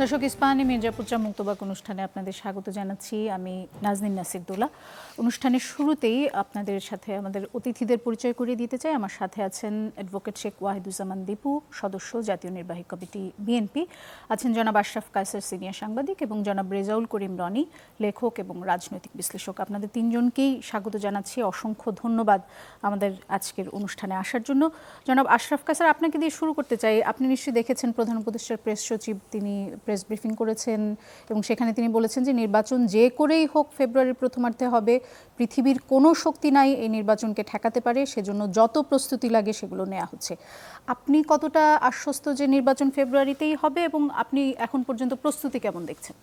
দর্শক, ইস্পাহানি মির্জাপুত্রা মুক্তবাক অনুষ্ঠানে আপনাদের স্বাগত জানাচ্ছি। আমি নাজনীন নাসিরদৌলা। অনুষ্ঠানের শুরুতেই আপনাদের সাথে আমাদের অতিথিদের পরিচয় করিয়ে দিতে চাই। আমার সাথে আছেন অ্যাডভোকেট শেখ ওয়াহিদুজ্জামান দীপু, সদস্য জাতীয় নির্বাহী কমিটি বিএনপি, আছেন জনাব আশরাফ কায়সার, সিনিয়র সাংবাদিক, এবং জনাব রেজাউল করিম রনি, লেখক এবং রাজনৈতিক বিশ্লেষক। আপনাদের তিনজনকেই স্বাগত জানাচ্ছি। অসংখ্য ধন্যবাদ আমাদের আজকের অনুষ্ঠানে আসার জন্য। জনাব আশরাফ কায়সার, আপনাকে দিয়ে শুরু করতে চাই। আপনি নিশ্চয়ই দেখেছেন প্রধান উপদেষ্টার প্রেস সচিব তিনি প্রেস ব্রিফিং করেছেন এবং সেখানে তিনি বলেছেন যে নির্বাচন যে করেই হোক ফেব্রুয়ারির প্রথমার্ধে হবে, পৃথিবীর কোনো শক্তি নাই এই নির্বাচনকে ঠেকাতে পারে, সেজন্য যত প্রস্তুতি লাগে সেগুলো নেওয়া হচ্ছে। আপনি কতটা আশ্বস্ত যে নির্বাচন ফেব্রুয়ারিতেই হবে এবং আপনি এখন পর্যন্ত প্রস্তুতি কেমন দেখছেন?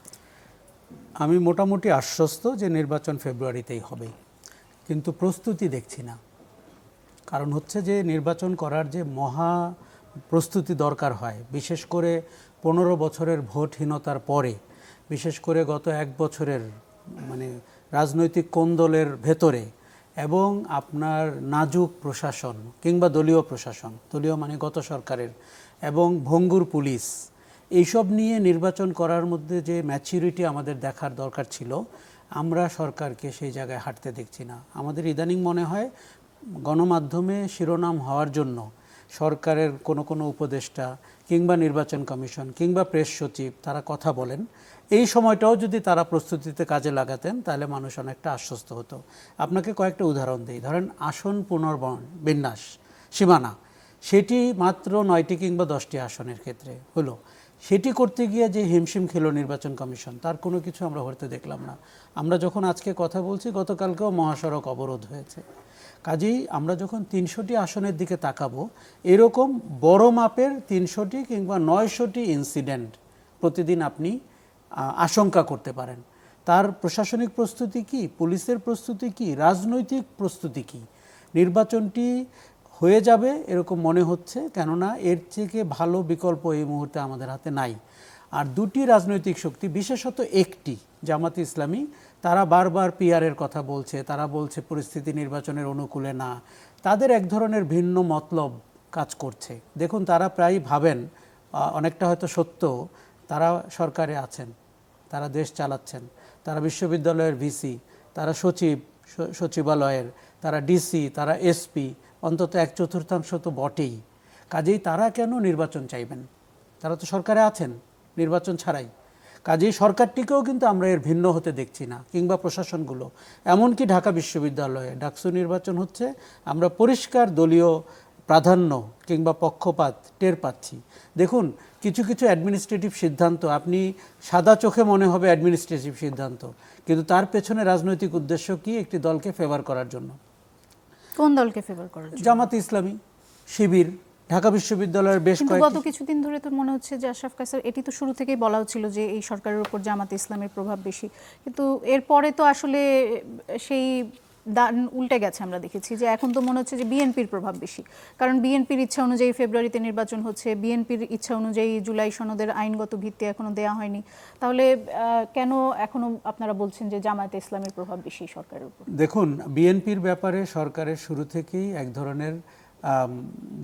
আমি মোটামুটি আশ্বস্ত যে নির্বাচন ফেব্রুয়ারিতেই হবে, কিন্তু প্রস্তুতি দেখছি না। কারণ হচ্ছে যে নির্বাচন করার যে মহা প্রস্তুতি দরকার হয়, বিশেষ করে 15 বছরের ভোটহীনতার পরে, বিশেষ করে গত 1 বছরের রাজনৈতিক কোন্দলের ভেতরে, এবং আপনার নাজুক প্রশাসন কিংবা দলীয় প্রশাসন, দলীয় মানে গত সরকারের, এবং ভঙ্গুর পুলিশ, এইসব নিয়ে নির্বাচন করার মধ্যে যে ম্যাচুরিটি আমাদের দেখার দরকার ছিল, আমরা সরকারকে সেই জায়গায় হাঁটতে দেখছি না। আমাদের ইদানিং মনে হয় গণমাধ্যমে শিরোনাম হওয়ার জন্য সরকারের কোনো উপদেষ্টা কিংবা নির্বাচন কমিশন কিংবা প্রেস সচিব তারা কথা বলেন। এই সময়টাও যদি তারা প্রস্তুতিতে কাজে লাগাতেন তাহলে মানুষ অনেকটা আশ্বস্ত হতো। আপনাকে কয়েকটা উদাহরণ দিই। ধরেন আসন পুনর্বিন্যাস সীমানা, সেটি মাত্র 9টি কিংবা 10টি আসনের ক্ষেত্রে হলো। সেটি করতে গিয়ে যে হিমশিম খেলো নির্বাচন কমিশন, তার কোনো কিছু আমরা হতে দেখলাম না। আমরা যখন আজকে কথা বলছি, গতকালকেও মহাসড়ক অবরোধ হয়েছে। কাজেই আমরা যখন 300টি আসনের দিকে তাকাবো, এরকম বড় মাপের 300টি কিংবা 900টি ইনসিডেন্ট প্রতিদিন আপনি আশঙ্কা করতে পারেন। তার প্রশাসনিক প্রস্তুতি কি, পুলিশের প্রস্তুতি কি, রাজনৈতিক প্রস্তুতি কি? নির্বাচনটি হয়ে যাবে এরকম মনে হচ্ছে, কেননা এর থেকে ভালো বিকল্প এই মুহূর্তে আমাদের হাতে নাই। আর দুটি রাজনৈতিক শক্তি, বিশেষত একটি জামাতে ইসলামী, তারা বারবার পিআরের কথা বলছে, তারা বলছে পরিস্থিতি নির্বাচনের অনুকূলে না। তাদের এক ধরনের ভিন্ন মতলব কাজ করছে। দেখুন, তারা প্রায় ভাবেন, অনেকটা হয়তো সত্য, তারা সরকারে আছেন, তারা দেশ চালাচ্ছেন, তারা বিশ্ববিদ্যালয়ের ভিসি, তারা সচিবালয়ের, তারা ডিসি, তারা এসপি, অন্তত 1/4 তো বটেই। কাজেই তারা কেন নির্বাচন চাইবেন? তারা তো সরকারে আছেন নির্বাচন ছাড়াই। কাজেই সরকারটিকেও কিন্তু আমরা এর ভিন্ন হতে দেখছি না, কিংবা প্রশাসনগুলো। এমনকি ঢাকা বিশ্ববিদ্যালয়ে ডাকসু নির্বাচন হচ্ছে, আমরা পরিষ্কার দলীয় প্রাধান্য কিংবা পক্ষপাত টের পাচ্ছি। দেখুন, কিছু কিছু অ্যাডমিনিস্ট্রেটিভ সিদ্ধান্ত আপনি সাদা চোখে মনে হবে অ্যাডমিনিস্ট্রেটিভ সিদ্ধান্ত, কিন্তু তার পেছনে রাজনৈতিক উদ্দেশ্য কি? একটি দলকে ফেভার করার জন্য। কোন দলকে ফেভার করার জন্য? জামাতে ইসলামী, শিবির, ঢাকা বিশ্ববিদ্যালয়ের বেশ কয়েকটি। গত কিছুদিন ধরে তো মনে হচ্ছে যে আশরাফ কায়সার, এটি তো শুরু থেকেই বলা হচ্ছিল যে এই সরকারের উপর জামাতে ইসলামের প্রভাব বেশি, কিন্তু এরপরে তো আসলে সেই উল্টে গেছে। আমরা দেখেছি যে এখন তো মনে হচ্ছে যে বিএনপির প্রভাব বেশি, কারণ বিএনপির ইচ্ছা অনুযায়ী ফেব্রুয়ারিতে নির্বাচন হচ্ছে, বিএনপির ইচ্ছা অনুযায়ী জুলাই সনদের আইনগত ভিত্তি এখনো দেয়া হয়নি। তাহলে কেন এখনো আপনারা বলছেন যে জামায়াতে ইসলামের প্রভাব বেশি সরকারের উপর? দেখুন, বিএনপির ব্যাপারে সরকারের শুরু থেকেই এক ধরনের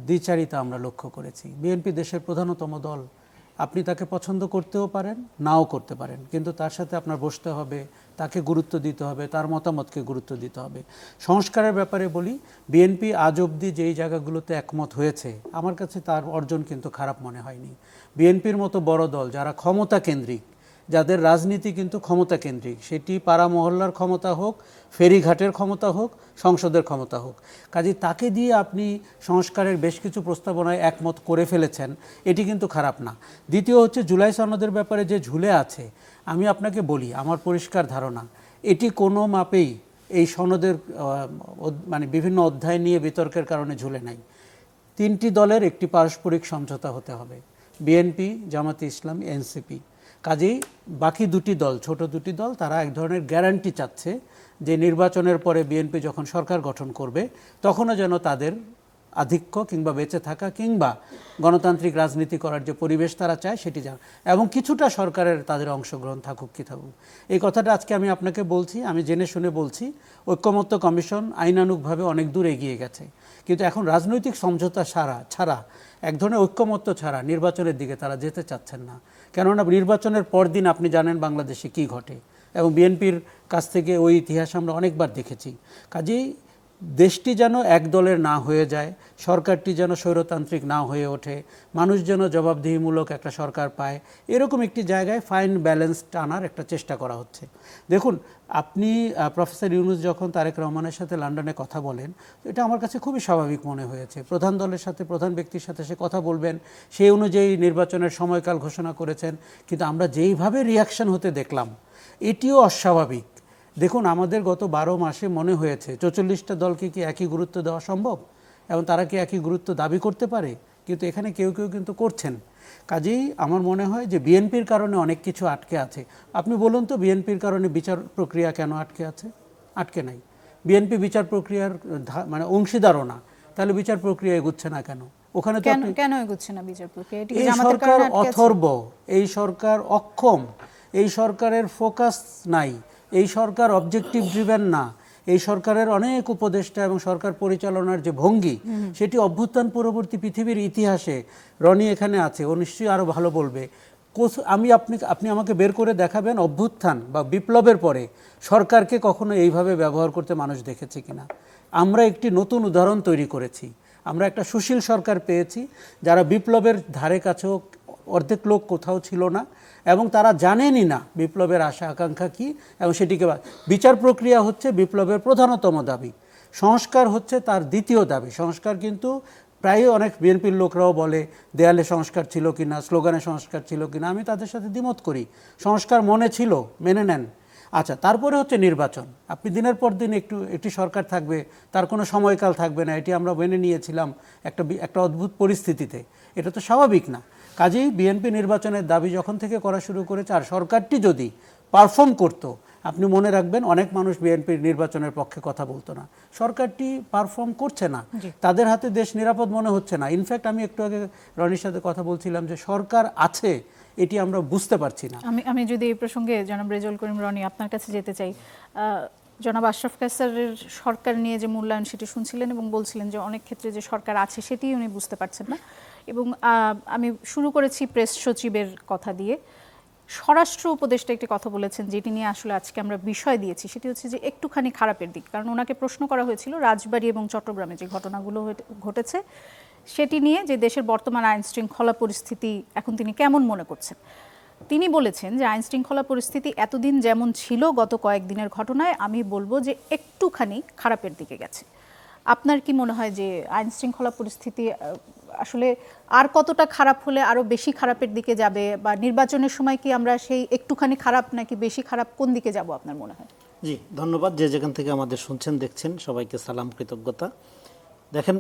দ্বিচারিতা আমরা লক্ষ্য করেছি। বিএনপি দেশের প্রধানতম দল। আপনি তাকে পছন্দ করতেও পারেন, নাও করতে পারেন, কিন্তু তার সাথে আপনার বসতে হবে, তাকে গুরুত্ব দিতে হবে, তার মতামতকে গুরুত্ব দিতে হবে। সংস্কারের ব্যাপারে বলি, বিএনপি আজ অবধি যেই জায়গাগুলোতে একমত হয়েছে, আমার কাছে তার অর্জন কিন্তু খারাপ মনে হয়নি। বিএনপির মতো বড় দল, যারা ক্ষমতা কেন্দ্রিক, যাদের রাজনীতি কিন্তু ক্ষমতা কেন্দ্রিক, সেটি পাড়া মহল্লার ক্ষমতা হোক, ফেরিঘাটের ক্ষমতা হোক, সংসদের ক্ষমতা হোক, কাজেই তাকে দিয়ে আপনি সংস্কারের বেশ কিছু প্রস্তাবনায় একমত করে ফেলেছেন, এটি কিন্তু খারাপ না। দ্বিতীয় হচ্ছে, জুলাই সনদের ব্যাপারে যে ঝুলে আছে, আমি আপনাকে বলি, আমার পরিষ্কার ধারণা, এটি কোনো মাপেই এই সনদের বিভিন্ন অধ্যায় নিয়ে বিতর্কের কারণে ঝুলে নাই। 3টি দলের একটি পারস্পরিক সমঝোতা হতে হবে, বিএনপি, জামাতে ইসলাম, এনসিপি। কাজেই বাকি দুটি দল, ছোট দুটি দল, তারা এক ধরনের গ্যারান্টি চাচ্ছে যে নির্বাচনের পরে বিএনপি যখন সরকার গঠন করবে, তখনও যেন তাদের আধিক্য কিংবা বেঁচে থাকা কিংবা গণতান্ত্রিক রাজনীতি করার যে পরিবেশ তারা চায় সেটি যেন, এবং কিছুটা সরকারের তাদের অংশগ্রহণ থাকুক কি থাকুক। এই কথাটা আজকে আমি আপনাকে বলছি, আমি জেনে শুনে বলছি। ঐক্যমত্য কমিশন আইনানুগভাবে অনেক দূর এগিয়ে গেছে, কিন্তু এখন রাজনৈতিক সমঝোতা ছাড়া এক ধরনের ঐক্যমত্য ছাড়া নির্বাচনের দিকে তারা যেতে চাচ্ছেন না। কেননা নির্বাচনের পরদিন আপনি জানেন বাংলাদেশে কি ঘটে, এবং বিএনপির কাছ থেকে ওই ইতিহাস আমরা অনেকবার দেখেছি। কাজেই দেশটি যেন এক দলের না হয়ে যায়, সরকারটি যেন স্বৈরতান্ত্রিক না হয়ে ওঠে, মানুষ যেন জবাবদিহিমূলক একটা সরকার পায়, এরকম একটি জায়গায় ফাইন ব্যালেন্স টানার একটা চেষ্টা করা হচ্ছে। দেখুন, আপনি প্রফেসর ইউনূস যখন তারেক রহমানের সাথে লন্ডনে কথা বলেন, এটা আমার কাছে খুবই স্বাভাবিক মনে হয়েছে। প্রধান দলের সাথে, প্রধান ব্যক্তির সাথে সে কথা বলবেন, সেই অনুযায়ী নির্বাচনের সময়কাল ঘোষণা করেছেন। কিন্তু আমরা যেইভাবে রিয়াকশন হতে দেখলাম, এটিও অস্বাভাবিক। দেখুন, আমাদের গত 12 মাসে মনে হয়েছে 44টা দলকে কি একই গুরুত্ব দেওয়া সম্ভব, এবং তারা কি একই গুরুত্ব দাবি করতে পারে? কিন্তু এখানে কেউ কেউ কিন্তু করছেন। কাজেই আমার মনে হয় যে বিএনপির কারণে অনেক কিছু আটকে আছে। আপনি বলুন তো, বিএনপির কারণে বিচার প্রক্রিয়া কেন আটকে আছে? আটকে নাই। বিএনপি বিচার প্রক্রিয়ার মানে অংশীদারও না, তাহলে বিচার প্রক্রিয়া এগুচ্ছে না কেন? ওখানে তো কেন এগোচ্ছে না বিচার প্রক্রিয়া? এই সরকার অথর্ব, এই সরকার অক্ষম, এই সরকারের ফোকাস নাই, এই সরকার অবজেক্টিভ ড্রিভেন না, এই সরকারের অনেক উপদেষ্টা এবং সরকার পরিচালনার যে ভঙ্গি, সেটি অভ্যুত্থান পরবর্তী পৃথিবীর ইতিহাসে, রনি এখানে আছে, ও নিশ্চয়ই আরও ভালো বলবে, আপনি আমাকে বের করে দেখাবেন অভ্যুত্থান বা বিপ্লবের পরে সরকারকে কখনো এইভাবে ব্যবহার করতে মানুষ দেখেছে কিনা। আমরা একটি নতুন উদাহরণ তৈরি করেছি। আমরা একটা সুশীল সরকার পেয়েছি, যারা বিপ্লবের ধারে কাছেও অর্ধেক লোক কোথাও ছিল না, এবং তারা জানেনই না বিপ্লবের আশা আকাঙ্ক্ষা কী, এবং সেটিকে বিচার প্রক্রিয়া হচ্ছে বিপ্লবের প্রধানতম দাবি, সংস্কার হচ্ছে তার দ্বিতীয় দাবি। সংস্কার কিন্তু প্রায় অনেক বিএনপির লোকরাও বলে দেয়ালে সংস্কার ছিল কিনা, স্লোগানে সংস্কার ছিল কিনা, আমি তাদের সাথে দ্বিমত করি। সংস্কার মনে ছিল, মেনে নেন। আচ্ছা, তারপরে হচ্ছে নির্বাচন। আপনি দিনের পর দিন একটি সরকার থাকবে, তার কোনো সময়কাল থাকবে না, এটি আমরা মেনে নিয়েছিলাম একটা অদ্ভুত পরিস্থিতিতে। এটা তো স্বাভাবিক না। কাজেই বিএনপি নির্বাচনের দাবি যখন থেকে করা শুরু করেছে, আর সরকারটি যদি পারফর্ম করতো, আপনি মনে রাখবেন অনেক মানুষ বিএনপির নির্বাচনের পক্ষে কথা বলতো না। সরকারটি পারফর্ম করছে না, তাদের হাতে দেশ নিরাপদ মনে হচ্ছে না। ইনফ্যাক্ট আমি একটু আগে রনির সাথে কথা বলছিলাম যে সরকার আছে, এটি আমরা বুঝতে পারছি না। আমি যদি এই প্রসঙ্গে জনাব রেজাউল করিম রনি আপনার কাছে যেতে চাই। জনাব আশরাফ কায়সারের সরকার নিয়ে যে মূল্যায়ন, সেটি শুনছিলেন এবং বলছিলেন যে অনেক ক্ষেত্রে যে সরকার আছে সেটি উনি বুঝতে পারছেন না। এবং আমি শুরু করেছি প্রেস সচিবের কথা দিয়ে। স্বরাষ্ট্র উপদেষ্টা একটি কথা বলেছেন, যেটি নিয়ে আসলে আজকে আমরা বিষয় দিয়েছি, সেটি হচ্ছে যে একটুখানি খারাপের দিক। কারণ ওনাকে প্রশ্ন করা হয়েছিল রাজবাড়ী এবং চট্টগ্রামে যে ঘটনাগুলো ঘটেছে সেটি নিয়ে, যে দেশের বর্তমান আইন শৃঙ্খলা পরিস্থিতি এখন তিনি কেমন মনে করছেন। তিনি বলেছেন যে আইন শৃঙ্খলা পরিস্থিতি এতদিন যেমন ছিল, গত কয়েকদিনের ঘটনায় আমি বলবো যে একটুখানি খারাপের দিকে গেছে। আপনার কি মনে হয় যে আইন শৃঙ্খলা পরিস্থিতি আসলে আর কতটা খারাপ হলে আরও বেশি খারাপের দিকে যাবে, বা নির্বাচনের সময় কি আমরা সেই একটুখানি খারাপ নাকি বেশি খারাপ, কোন দিকে যাব আপনার মনে হয়? জি, ধন্যবাদ। যে যেখান থেকে আমাদের শুনছেন দেখছেন সবাইকে সালাম, কৃতজ্ঞতা। দেখেন,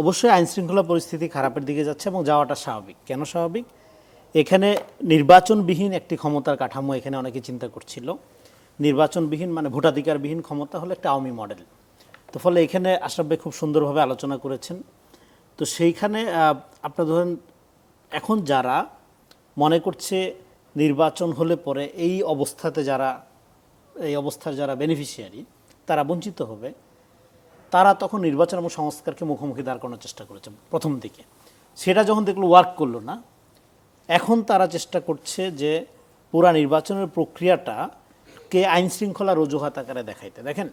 অবশ্যই আইন শৃঙ্খলা পরিস্থিতি খারাপের দিকে যাচ্ছে এবং যাওয়াটা স্বাভাবিক। কেন স্বাভাবিক? এখানে নির্বাচনবিহীন একটি ক্ষমতার কাঠামো এখানে অনেকে চিন্তা করছিল। নির্বাচনবিহীন মানে ভোটাধিকারবিহীন ক্ষমতা হলো একটা আওয়ামী মডেল। তো ফলে এখানে আশরাফ ভাই খুব সুন্দরভাবে আলোচনা করেছেন। তো সেইখানে আপনার ধরেন এখন যারা মনে করছে নির্বাচন হলে পরে এই অবস্থার যারা বেনিফিশিয়ারি তারা বঞ্চিত হবে, তারা তখন নির্বাচন এবং সংস্কারকে মুখোমুখি দাঁড় করানোর চেষ্টা করেছে প্রথম দিকে। সেটা যখন দেখলো ওয়ার্ক করলো না, এখন তারা চেষ্টা করছে যে পুরা নির্বাচনের প্রক্রিয়াটাকে আইন শৃঙ্খলার অজুহাত আকারে দেখাইতে। দেখেন,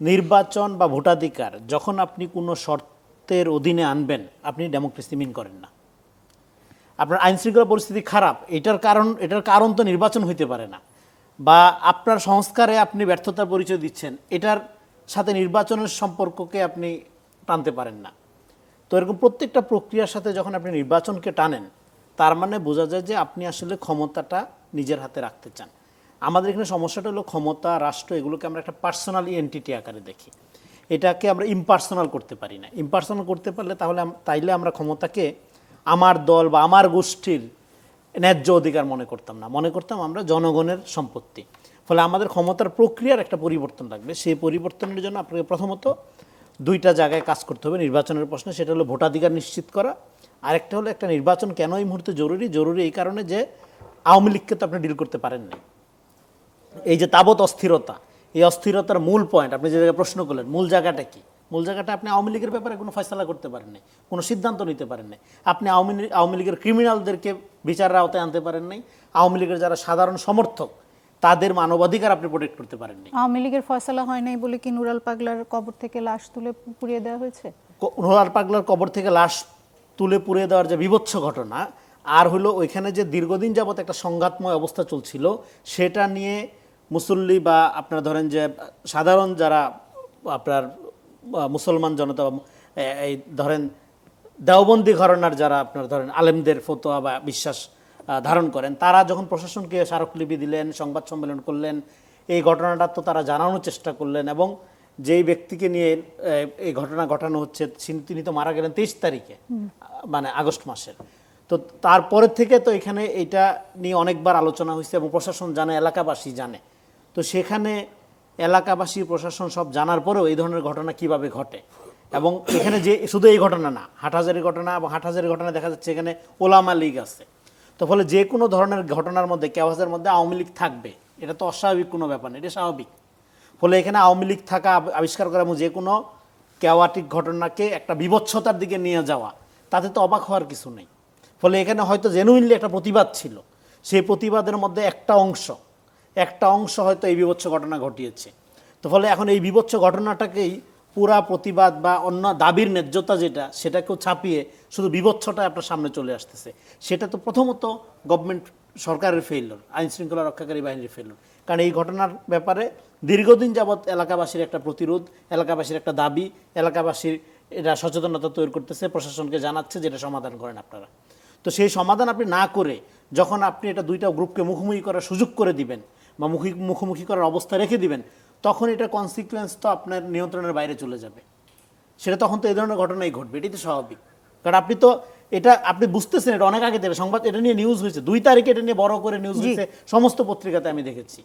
নির্বাচন বা ভোটাধিকার যখন আপনি কোনো শর্তের অধীনে আনবেন, আপনি ডেমোক্রেসি মিন করেন না। আপনার আইন শৃঙ্খলা পরিস্থিতি খারাপ, এটার কারণ তো নির্বাচন হইতে পারে না, বা আপনার সংস্কারে আপনি ব্যর্থতার পরিচয় দিচ্ছেন, এটার সাথে নির্বাচনের সম্পর্ককে আপনি টানতে পারেন না। তো এরকম প্রত্যেকটা প্রক্রিয়ার সাথে যখন আপনি নির্বাচনকে টানেন, তার মানে বোঝা যায় যে আপনি আসলে ক্ষমতাটা নিজের হাতে রাখতে চান। আমাদের এখানে সমস্যাটা হলো ক্ষমতা, রাষ্ট্র, এগুলোকে আমরা একটা পার্সোনাল এন্টিটি আকারে দেখি। এটাকে আমরা ইম্পার্সোনাল করতে পারি না। ইম্পার্সোনাল করতে পারলে তাইলে আমরা ক্ষমতাকে আমার দল বা আমার গোষ্ঠীর ন্যায্য অধিকার মনে করতাম না, মনে করতাম আমরা জনগণের সম্পত্তি। ফলে আমাদের ক্ষমতার প্রক্রিয়ার একটা পরিবর্তন লাগবে। সেই পরিবর্তনের জন্য আপনাকে প্রথমত দুইটা জায়গায় কাজ করতে হবে নির্বাচনের প্রশ্নে। সেটা হলো ভোটাধিকার নিশ্চিত করা, আরেকটা হলো একটা নির্বাচন কেন এই মুহূর্তে জরুরি এই কারণে যে আওয়ামী লীগকে তো আপনি ডিল করতে পারেন না। এই যে তাবৎ অস্থিরতা, এই অস্থিরতার মূল পয়েন্ট আপনি যে জায়গায় প্রশ্ন করলেন, মূল জায়গাটা কি? মূল জায়গাটা আপনি আওয়ামী লীগের ব্যাপারে কোনো ফয়সালা করতে পারেন নাই, কোনো সিদ্ধান্ত নিতে পারেন নাই। আপনি আওয়ামী লীগের ক্রিমিনালদেরকে বিচারের আওতায় আনতে পারেন নাই। আওয়ামী লীগের যারা সাধারণ সমর্থক তাদের মানবাধিকার আপনি প্রোটেক্ট করতে পারেননি। আওয়ামী লীগের ফয়সালা হয় নাই বলে কি নুরাল পাগলার কবর থেকে লাশ তুলে পুড়িয়ে দেওয়া হয়েছে? নুরাল পাগলার কবর থেকে লাশ তুলে পুড়িয়ে দেওয়ার যে বিভৎস ঘটনা, আর হলো ওইখানে যে দীর্ঘদিন যাবত একটা সংঘাতময় অবস্থা চলছিল, সেটা নিয়ে মুসল্লি বা আপনার ধরেন যে সাধারণ যারা আপনার মুসলমান জনতা, এই ধরেন দেওবন্দি ঘরানার যারা আপনার ধরেন আলেমদের ফতোয়া বা বিশ্বাস ধারণ করেন, তারা যখন প্রশাসনকে স্মারকলিপি দিলেন, সংবাদ সম্মেলন করলেন, এই ঘটনাটা তো তারা জানানোর চেষ্টা করলেন। এবং যেই ব্যক্তিকে নিয়ে এই ঘটনা ঘটানো হচ্ছে তিনি তো মারা গেলেন 23 তারিখে, মানে আগস্ট মাসের। তো তারপরের থেকে তো এখানে এটা নিয়ে অনেকবার আলোচনা হয়েছে এবং প্রশাসন জানে, এলাকাবাসী জানে। তো সেখানে এলাকাবাসী প্রশাসন সব জানার পরেও এই ধরনের ঘটনা কিভাবে ঘটে, এবং এখানে যে শুধু এই ঘটনা না, হাটহাজারী ঘটনা, এবং হাটহাজারী ঘটনা দেখা যাচ্ছে এখানে ওলামা লীগ আছে। তো ফলে যে কোনো ধরনের ঘটনার মধ্যে কেওয়াজের মধ্যে আওয়ামী লীগ থাকবে, এটা তো অস্বাভাবিক কোনো ব্যাপার না, এটা স্বাভাবিক। ফলে এখানে আওয়ামী লীগ থাকা আবিষ্কার করা এবং যে কোনো কেওয়াটিক ঘটনাকে একটা বিভৎসতার দিকে নিয়ে যাওয়া, তাতে তো অবাক হওয়ার কিছু নেই। ফলে এখানে হয়তো জেনুইনলি একটা প্রতিবাদ ছিল, সেই প্রতিবাদের মধ্যে একটা অংশ হয়তো এই বিভৎস ঘটনা ঘটিয়েছে। তো ফলে এখন এই বিভৎস ঘটনাটাকেই পুরা প্রতিবাদ বা অন্য দাবির ন্যায্যতা যেটা, সেটাকেও ছাপিয়ে শুধু বিভৎসটা আপনার সামনে চলে আসতেছে। সেটা তো প্রথমত গভর্নমেন্ট সরকারের ফেইলিওর, আইন শৃঙ্খলা রক্ষাকারী বাহিনীর ফেইলিওর। কারণ এই ঘটনার ব্যাপারে দীর্ঘদিন যাবৎ এলাকাবাসীর একটা প্রতিরোধ, এলাকাবাসীর একটা দাবি, এলাকাবাসীর এটা সচেতনতা তৈরি করতেছে, প্রশাসনকে জানাচ্ছে যেটা সমাধান করেন আপনারা। তো সেই সমাধান আপনি না করে যখন আপনি এটা দুইটা গ্রুপকে মুখোমুখি করার সুযোগ করে দিবেন বা মুখোমুখি করার অবস্থা রেখে দিবেন, তখন এটা কনসিকুয়েন্স তো আপনার নিয়ন্ত্রণের বাইরে চলে যাবে। সেটা তখন তো এই ধরনের ঘটনাই ঘটবে, এটাই তো স্বাভাবিক। কারণ আপনি তো এটা আপনি বুঝতেছেন, এটা অনেক আগে থেকে সংবাদ, এটা নিয়ে নিউজ হয়েছে 2 তারিখে, এটা নিয়ে বড় করে নিউজ হয়েছে, সমস্ত পত্রিকাতে আমি দেখেছি।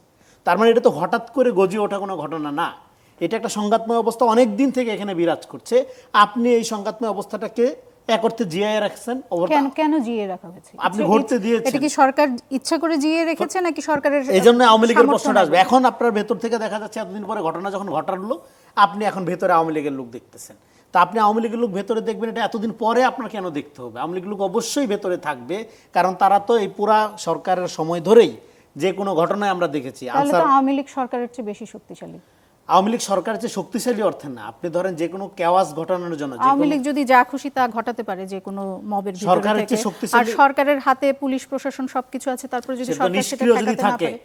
তার মানে এটা তো হঠাৎ করে গজিয়ে ওঠা কোনো ঘটনা না, এটা একটা সংঘাতময় অবস্থা অনেক দিন থেকে এখানে বিরাজ করছে। আপনি এই সংঘাতময় অবস্থাটাকে এক অর্থে জিয়ায় রাখছেন। কেন জিয়ে রাখা হয়েছে? আপনি ঘটতে দিয়েছেন। এটা কি সরকার ইচ্ছা করে জিয়ে রেখেছে নাকি সরকারের? এই জন্য আওয়ামী লীগের প্রশ্নটা আসবে। এখন আপনার ভেতর থেকে দেখা যাচ্ছে এতদিন পরে ঘটনা যখন ঘটালো, আপনি এখন ভেতরে আওয়ামী লীগের লোক দেখতেছেন। তা আপনি আওয়ামী লীগের লোক ভেতরে দেখবেন, এটা এতদিন পরে আপনার কেন দেখতে হবে? আওয়ামী লীগের লোক অবশ্যই ভেতরে থাকবে, কারণ তারা তো এই পুরা সরকারের সময় ধরেই যে কোনো ঘটনায় আমরা দেখেছি। আওয়ামী লীগ সরকারের চেয়ে বেশি শক্তিশালী। আওয়ামী লীগ সরকারের চেয়ে শক্তিশালী অর্থে না, আপনি ধরেন যে কোনো কেওয়াস ঘটানোর জন্য আওয়ামী লীগ যদি যা খুশি তা ঘটাতে পারে যে কোনো মবের ভিতরে সরকারের চেয়ে থেকে, শক্তিশালী, আর সরকারের হাতে পুলিশ প্রশাসন সবকিছু আছে, তারপরে যদি সরকার সেটা ঠেকাতে না পারে।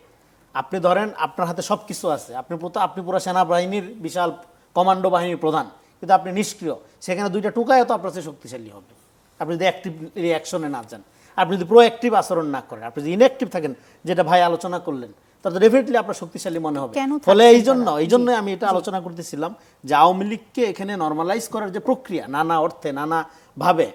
আপনি ধরেন আপনার হাতে সবকিছু আছে, আপনি পুরো সেনাবাহিনীর বিশাল কমান্ডো বাহিনীর প্রধান, কিন্তু আপনি নিষ্ক্রিয়, সেখানে 2টা টোকায় তো আপনার চেয়ে শক্তিশালী হবে। আপনি যদি অ্যাক্টিভ রিঅ্যাকশনে না যান, আপনি যদি প্রোঅ্যাক্টিভ আচরণ না করেন, আপনি যদি ইনঅ্যাক্টিভ থাকেন, যেটা ভাই আলোচনা করলেন, তাহলে ডেফিনেটলি আপনার শক্তিশালী মনে হবে। ফলে এই জন্য আমি এটা আলোচনা করতেছিলাম যে আওয়ামী লীগকে এখানে নর্মালাইজ করার যে প্রক্রিয়া, নানা অর্থে নানাভাবে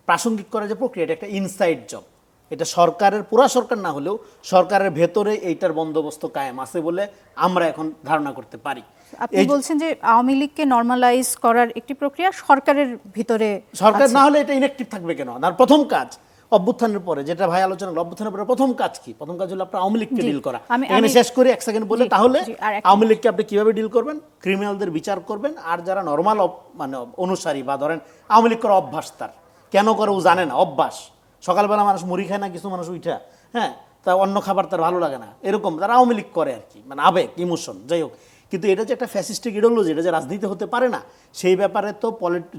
প্রাসঙ্গিক করার যে প্রক্রিয়া, এটা একটা ইনসাইড জব। এটা সরকারের, পুরা সরকার না হলেও সরকারের ভেতরে এইটার বন্দোবস্ত কায়েম আছে বলে আমরা এখন ধারণা করতে পারি। আপনি বলছেন যে আওয়ামী লীগকে নর্মালাইজ করার একটি প্রক্রিয়া সরকারের ভিতরে, সরকার না হলে এটা ইনঅ্যাক্টিভ থাকবে কেন? আর প্রথম কাজ অভ্যুত্থানের পরে যেটা ভাই আলোচনা করলো, অভ্যুত্থানের পরে প্রথম কাজ কি? প্রথম কাজ হলো আপনার আওয়ামী লীগকে ডিল করা। এখানে শেষ করে 1 সেকেন্ড বলে, তাহলে আওয়ামী লীগকে আপনি কিভাবে ডিল করবেন? ক্রিমিনালদের বিচার করবেন, আর যারা নর্মাল মানে অনুসারী বা ধরেন আওয়ামী লীগ করা অভ্যাস, তার কেন করে ও জানে না, অভ্যাস। সকালবেলা মানুষ মুড়ি খায় না, কিছু মানুষ উঠা, হ্যাঁ, তা অন্য খাবার তার ভালো লাগে না, এরকম তারা আওয়ামী লীগ করে আর কি, মানে আবেগ, ইমোশন, যাই হোক। কিন্তু এটা যে একটা ফ্যাসিস্টিক ইডিওলজি, এটা যে রাজনীতি হতে পারে না, সেই ব্যাপারে তো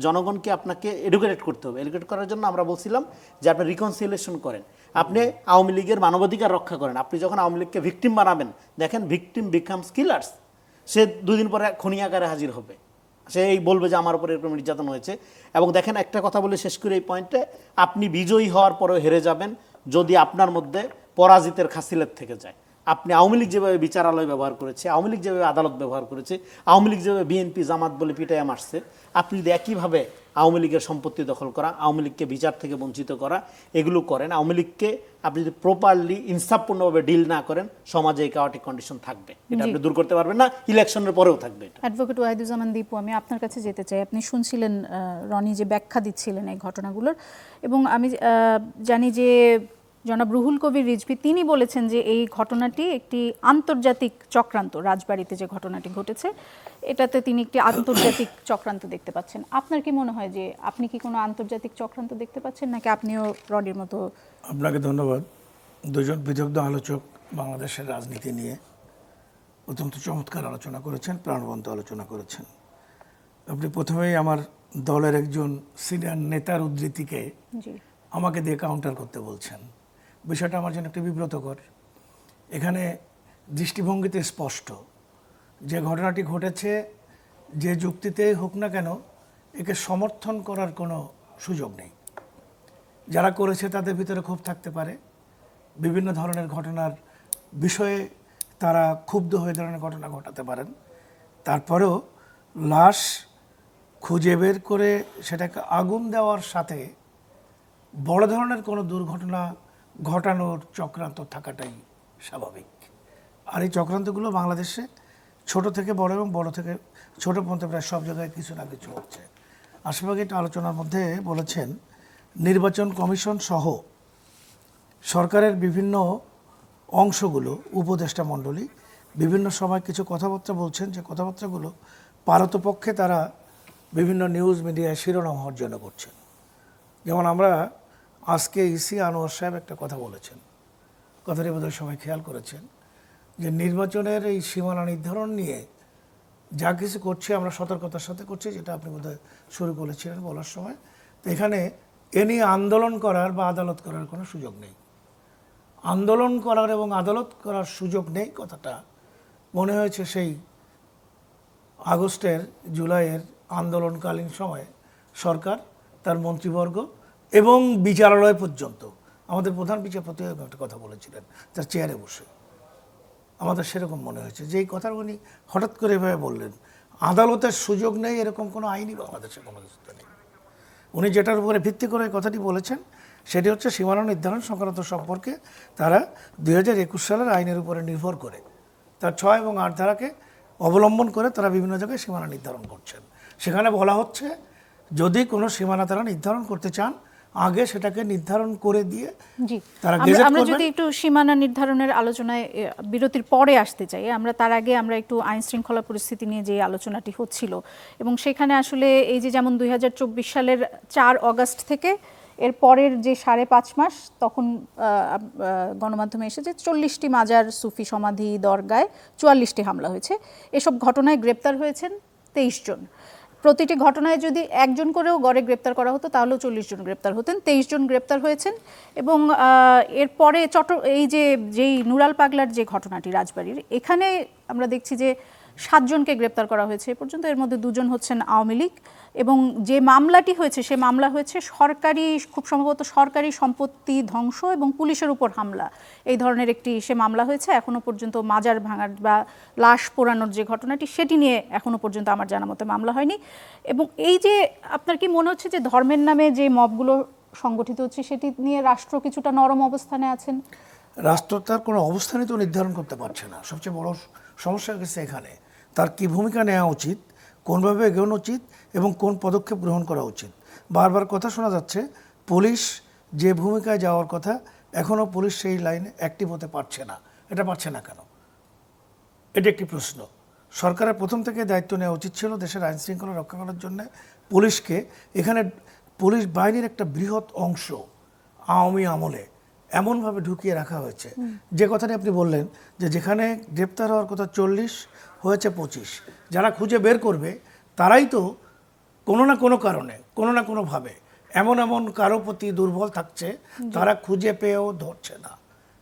জনগণকে আপনাকে এডুকেট করতে হবে। এডুকেট করার জন্য আমরা বলছিলাম যে আপনি রিকনসিলিয়েশন করেন, আপনি আওয়ামী লীগের মানবাধিকার রক্ষা করেন। আপনি যখন আওয়ামী লীগকে ভিকটিম বানাবেন, দেখেন ভিকটিম বিকামস কিলার্স, সে 2 দিন পরে খুনি আকারে হাজির হবে, সে এই বলবে যে আমার উপরে এরকম নির্যাতন হয়েছে। এবং দেখেন একটা কথা বলে শেষ করে এই পয়েন্টে, আপনি বিজয়ী হওয়ার পরেও হেরে যাবেন যদি আপনার মধ্যে পরাজিতের খাসিলত থেকে যায়। আপনি আওয়ামী লীগ যেভাবে বিচারালয় ব্যবহার করেছে, আওয়ামী লীগ যেভাবে আদালত ব্যবহার করেছে, আওয়ামী লীগ যেভাবে বিএনপি জামাত বলে পিটাইয়া মারছে, আপনি যদি একইভাবে আওয়ামী লীগের সম্পত্তি দখল করা, আওয়ামী লীগকে বিচার থেকে বঞ্চিত করা, এগুলো করেন, আওয়ামী লীগকে আপনি যদি প্রপারলি ইনসাফপূর্ণভাবে ডিল না করেন, সমাজে এই কাওয়াটিক কন্ডিশন থাকবে, এটা আপনি দূর করতে পারবেন না, ইলেকশনের পরেও থাকবে। অ্যাডভোকেট ওয়াহিদুজ্জামান দীপু, আমি আপনার কাছে যেতে চাই। আপনি শুনছিলেন রনি যে ব্যাখ্যা দিচ্ছিলেন এই ঘটনাগুলোর, এবং আমি জানি যে জনাব রুহুল কবির রিজভী তিনি বলেছেন যে এই ঘটনাটি একটি আন্তর্জাতিক চক্রান্ত, রাজবাড়িতে যে ঘটনাটি ঘটেছে এটাতে তিনি একটি আন্তর্জাতিক চক্রান্ত দেখতে পাচ্ছেন। আপনার কি মনে হয় যে আপনি কি কোনো আন্তর্জাতিক চক্রান্ত দেখতে পাচ্ছেন নাকি আপনিও রডির মতো? আপনাকে ধন্যবাদ। দুজন বিদগ্ধ আলোচক বাংলাদেশের রাজনীতি নিয়ে অত্যন্ত চমৎকার আলোচনা করেছেন, প্রাণবন্ত আলোচনা করেছেন। আপনি প্রথমেই আমার দলের একজন সিনিয়র নেতার উদ্ধৃতিকে জি আমাকে দিয়ে কাউন্টার করতে বলছেন। বিষয়টা আমার জন্য একটু বিব্রতকর। এখানে দৃষ্টিভঙ্গিতে স্পষ্ট যে ঘটনাটি ঘটেছে, যে যুক্তিতেই হোক না কেন একে সমর্থন করার কোনো সুযোগ নেই। যারা করেছে তাদের ভিতরে ক্ষোভ থাকতে পারে, বিভিন্ন ধরনের ঘটনার বিষয়ে তারা ক্ষুব্ধ হয়ে ধরনের ঘটনা ঘটাতে পারেন। তারপরেও লাশ খুঁজে বের করে সেটাকে আগুন দেওয়ার সাথে বড় ধরনের কোনো দুর্ঘটনা ঘটানোর চক্রান্ত থাকাটাই স্বাভাবিক। আর এই চক্রান্তগুলো বাংলাদেশে ছোট থেকে বড় এবং বড় থেকে ছোট পর্যন্ত প্রায় সব জায়গায় কিছু না কিছু হচ্ছে। আশাবাদী একটা আলোচনার মধ্যে বলেছেন নির্বাচন কমিশন সহ সরকারের বিভিন্ন অংশগুলো, উপদেষ্টা মণ্ডলী বিভিন্ন সময় কিছু কথাবার্তা বলছেন, যে কথাবার্তাগুলো পারতপক্ষে তারা বিভিন্ন নিউজ মিডিয়ায় শিরোনাম হওয়ার জন্য করছেন। যেমন আমরা আজকে ইসি আনোয়ার সাহেব একটা কথা বলেছেন, কথাটি বোধহয় সবাই খেয়াল করেছেন, যে নির্বাচনের এই সীমানা নির্ধারণ নিয়ে যা কিছু করছি আমরা সতর্কতার সাথে করছি, যেটা আপনি বোধহয় শুরু করেছিলেন বলার সময়। তো এখানে এ নিয়ে আন্দোলন করার বা আদালত করার কোনো সুযোগ নেই। আন্দোলন করার এবং আদালত করার সুযোগ নেই কথাটা মনে হয়েছে সেই আগস্টের জুলাইয়ের আন্দোলনকালীন সময়ে সরকার, তার মন্ত্রীবর্গ এবং বিচারালয় পর্যন্ত আমাদের প্রধান বিচারপতি একটা কথা বলেছিলেন তার চেয়ারে বসে। আমাদের সেরকম মনে হয়েছে যে এই কথা উনি হঠাৎ করে এভাবে বললেন। আদালতের সুযোগ নেই এরকম কোনো আইনই বাংলাদেশে কোনো কিছুতে নেই। উনি যেটার উপরে ভিত্তি করে কথাটি বলেছেন সেটি হচ্ছে সীমানা নির্ধারণ সংক্রান্ত সম্পর্কে তারা 2021 সালের আইনের উপরে নির্ভর করে তার 6 এবং 8 ধারাকে অবলম্বন করে তারা বিভিন্ন জায়গায় সীমানা নির্ধারণ করছেন। সেখানে বলা হচ্ছে যদি কোনো সীমানা তারা নির্ধারণ করতে চান আগে সেটাকে নির্ধারণ করে দিয়ে জি তারা গেজেট আমরা করবেন। যদি একটু সীমানা নির্ধারণের আলোচনায় বিরতির পরে আসতে চাই, আমরা তার আগে আমরা একটু আইন শৃঙ্খলা পরিস্থিতি নিয়ে যে আলোচনাটি হচ্ছিল এবং সেখানে আসলে এই যে যেমন 2024 সালের 4 অগাস্ট থেকে এর পরের যে 5.5 মাস তখন গণমাধ্যমে এসেছে 40টি মাজার, সুফি সমাধি, দরগায় 44টি হামলা হয়েছে। এসব ঘটনায় গ্রেপ্তার হয়েছেন 23 জন। প্রতিটি ঘটনায় যদি একজন করেও গড়ে গ্রেপ্তার করা হতো তাহলেও 40 জন গ্রেপ্তার হতেন। 23 জন গ্রেপ্তার হয়েছেন এবং এরপরে এই যেই নুরাল পাগলার যে ঘটনাটি রাজবাড়ির, এখানে আমরা দেখছি যে 7 জনকে গ্রেপ্তার করা হয়েছে এ পর্যন্ত। এর মধ্যে 2 জন হচ্ছেন আওয়ামী লীগ এবং যে মামলাটি হয়েছে সে মামলা হয়েছে খুব সম্ভবত সরকারি সম্পত্তি ধ্বংস এবং পুলিশের উপর হামলা, এই ধরনের একটি সে মামলা হয়েছে। এখনো পর্যন্ত মাজার ভাঙার বা লাশ পোড়ানোর যে ঘটনাটি সেটি নিয়ে এখনো পর্যন্ত আমার জানা মতে মামলা হয়নি। এবং এই যে আপনার কি মনে হচ্ছে যে ধর্মের নামে যে মবগুলো সংগঠিত হচ্ছে সেটি নিয়ে রাষ্ট্র কিছুটা নরম অবস্থানে আছেন? রাষ্ট্র তার কোনো অবস্থানই তো নির্ধারণ করতে পারছে না। সবচেয়ে বড় সমস্যা হচ্ছে এখানে তার কি ভূমিকা নেওয়া উচিত, কোনভাবে এগোনো উচিত এবং কোন পদক্ষেপ গ্রহণ করা উচিত। বারবার কথা শোনা যাচ্ছে পুলিশ যে ভূমিকায় যাওয়ার কথা এখনও পুলিশ সেই লাইনে অ্যাক্টিভ হতে পারছে না। এটা পারছে না কেন? এটি একটি প্রশ্ন। সরকারের প্রথম থেকে দায়িত্ব নেওয়া উচিত ছিল দেশের আইন শৃঙ্খলা রক্ষা করার জন্য পুলিশকে। এখানে পুলিশ বাহিনীর একটা বৃহৎ অংশ আওয়ামী আমলে এমনভাবে ঢুকিয়ে রাখা হয়েছে, যে কথাটি আপনি বললেন যে যেখানে গ্রেপ্তার হওয়ার কথা 40 হয়েছে 25। যারা খুঁজে বের করবে তারাই তো কোনো না কোনো কারণে কোনো না কোনোভাবে এমন কারো প্রতি দুর্বল থাকছে, তারা খুঁজে পেয়েও ধরছে না।